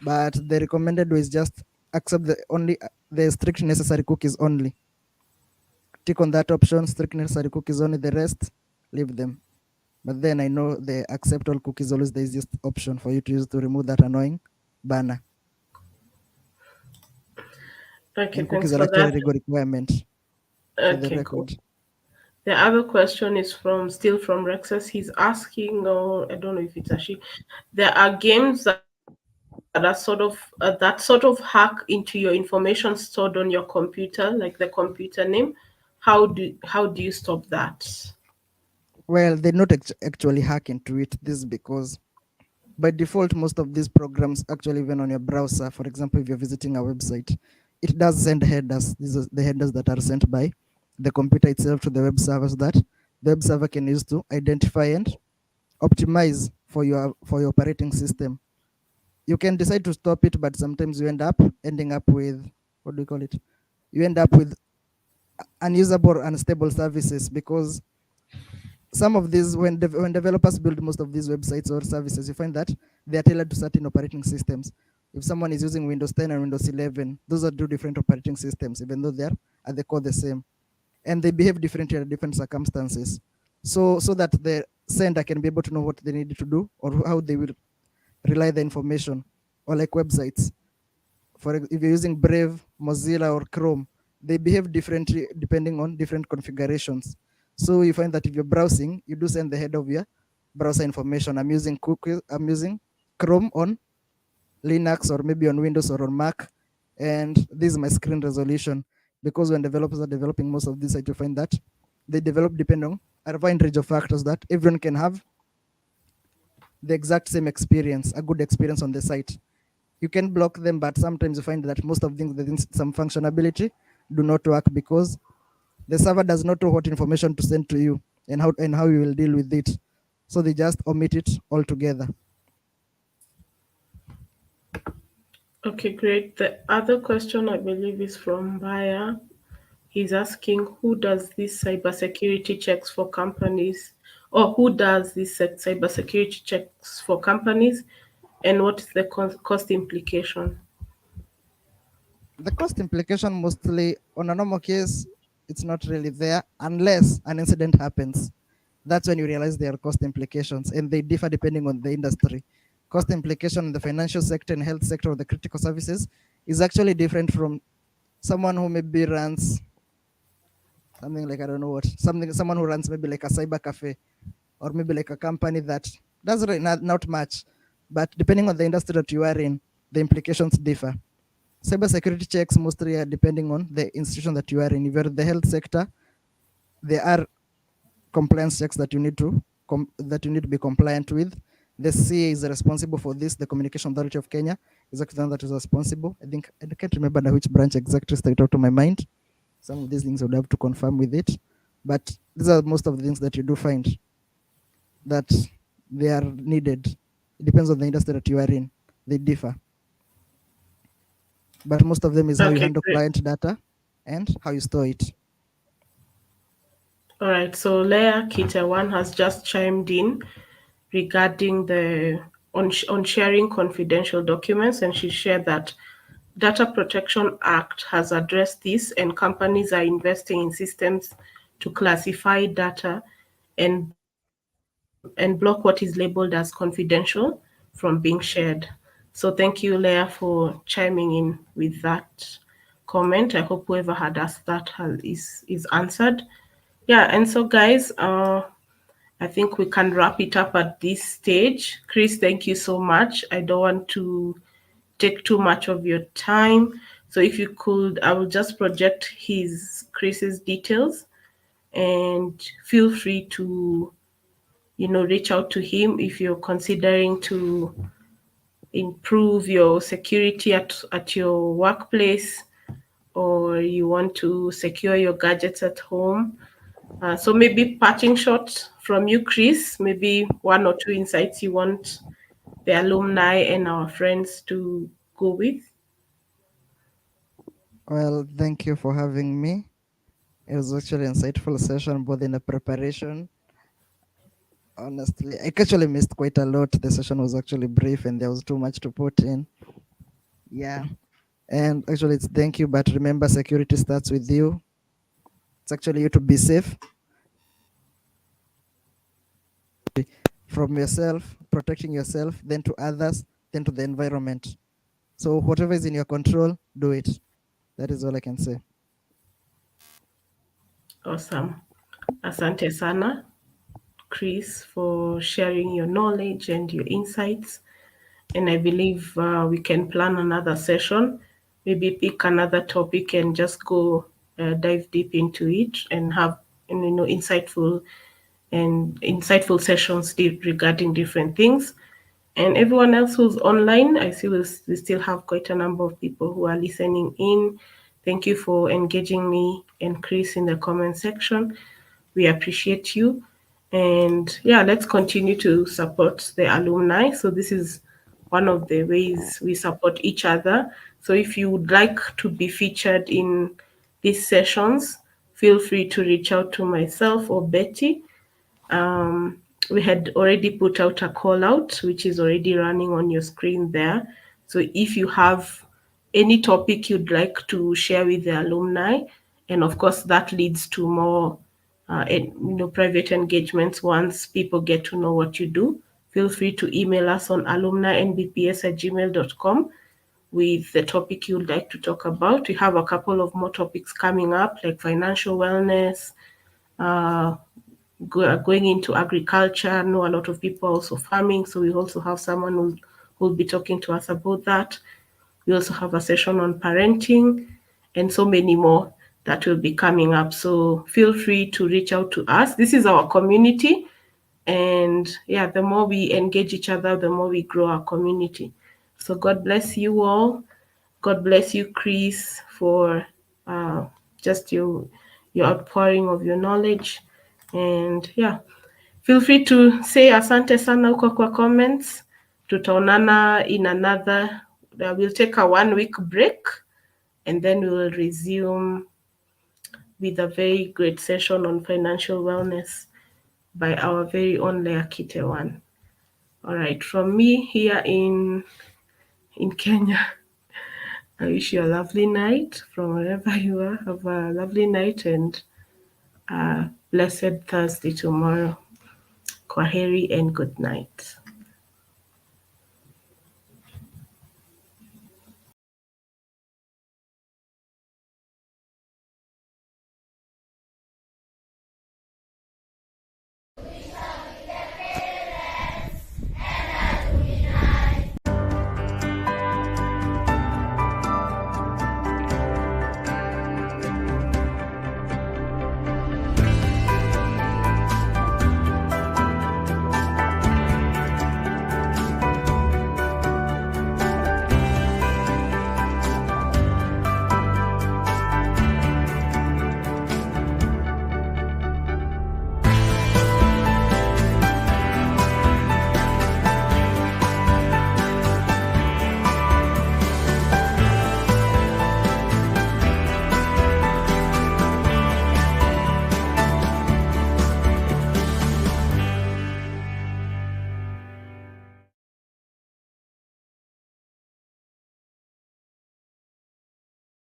But the recommended way is just accept the strict necessary cookies only. Tick on that option, strict necessary cookies only, the rest leave them. But then I know the accept all cookies always the easiest option for you to use to remove that annoying banner. Okay, And thanks cookies are for actually that. a legal requirement for the Okay, cool. record. The other question is still from Rexus. He's asking, or I don't know if it's actually, there are games that are that sort of hack into your information stored on your computer, like the computer name. How do you stop that? Well, they not actually hack into it. This is because by default, most of these programs actually, even on your browser, for example, if you're visiting a website, it does send headers. These are the headers that are sent by the computer itself to the web servers that the web server can use to identify and optimize for your operating system. You can decide to stop it, but sometimes you ending up with, what do you call it? You end up with unusable or unstable services, because some of these, when developers build most of these websites or services, you find that they are tailored to certain operating systems. If someone is using Windows 10 and Windows 11, those are two different operating systems, even though they're at the core the same, and they behave differently under different circumstances. So that the sender can be able to know what they need to do or how they will relay the information. Or like websites, if you're using Brave, Mozilla, or Chrome, they behave differently depending on different configurations. So you find that if you're browsing, you do send the head of your browser information. I'm using Chrome on Linux, or maybe on Windows or on Mac, and this is my screen resolution. Because when developers are developing most of these, I do find that they develop depending on a wide range of factors that everyone can have the exact same experience, a good experience on the site. You can block them, but sometimes you find that most of things within some functionality do not work because the server does not know what information to send to you and how you will deal with it. So they just omit it altogether. Okay, great. The other question I believe is from Baya. He's asking, who does these cybersecurity checks for companies, or who does these cybersecurity checks for companies, and what is the cost implication? The cost implication, mostly on a normal case, it's not really there unless an incident happens. that's when you realize there are cost implications, and they differ depending on the industry. Cost implication in the financial sector and health sector or the critical services is actually different from someone who maybe runs something like, I don't know what, someone who runs maybe like a cyber cafe, or maybe like a company that does really not much. But depending on the industry that you are in, the implications differ. Cybersecurity checks mostly are depending on the institution that you are in. If you're in the health sector, there are compliance checks that you need to be compliant with. The CA is responsible for this. The Communication Authority of Kenya is actually the one that is responsible. I can't remember now which branch exactly straight out to my mind. Some of these things I would have to confirm with it, but these are most of the things that you do find that they are needed. It depends on the industry that you are in. They differ, but most of them is how you Okay, handle great. client data and how you store it. All right. So Leah Kita1 has just chimed in regarding the on sharing confidential documents, and she shared that Data Protection Act has addressed this, and companies are investing in systems to classify data and block what is labeled as confidential from being shared. So thank you, Leah, for chiming in with that comment. I hope whoever had asked that is answered. Yeah, and so guys, I think we can wrap it up at this stage. Chris, thank you so much. I don't want to take too much of your time. So if you could, I will just project Chris's details, and feel free to, reach out to him if you're considering to improve your security at your workplace, or you want to secure your gadgets at home. So maybe parting shot from you, Chris, maybe one or two insights you want the alumni and our friends to go with. Well, thank you for having me. It was actually an insightful session, both in the preparation. Honestly, I actually missed quite a lot. The session was actually brief and there was too much to put in. Yeah. And actually, it's thank you, but remember, security starts with you. It's actually you to be safe from yourself, protecting yourself, then to others, then to the environment. So, whatever is in your control, do it. That is all I can say. Awesome. Asante sana, Chris, for sharing your knowledge and your insights. And I believe we can plan another session, maybe pick another topic and just go dive deep into it and have insightful sessions regarding different things. And everyone else who's online, I see we still have quite a number of people who are listening in. Thank you for engaging me and Chris in the comment section. We appreciate you. And yeah, let's continue to support the alumni. So this is one of the ways we support each other. So if you would like to be featured in these sessions, feel free to reach out to myself or Betty. We had already put out a call out, which is already running on your screen there. So if you have any topic you'd like to share with the alumni, and of course that leads to more, private engagements once people get to know what you do, feel free to email us on alumninbps@gmail.com with the topic you'd like to talk about. We have a couple of more topics coming up, like financial wellness, uh, going into agriculture. I know a lot of people are also farming, so we also have someone who will be talking to us about that. We also have a session on parenting and so many more that will be coming up. So feel free to reach out to us. This is our community. And yeah, the more we engage each other, the more we grow our community. So God bless you all. God bless you, Chris, for just your outpouring of your knowledge. And yeah, feel free to say asante sana huko kwa comments. Tutaonana in another, we'll take a 1 week break, and then we will resume with a very great session on financial wellness by our very own Leah Kite1. All right, from me here in Kenya, I wish you a lovely night from wherever you are. Have a lovely night and a blessed Thursday tomorrow. Kwaheri and good night.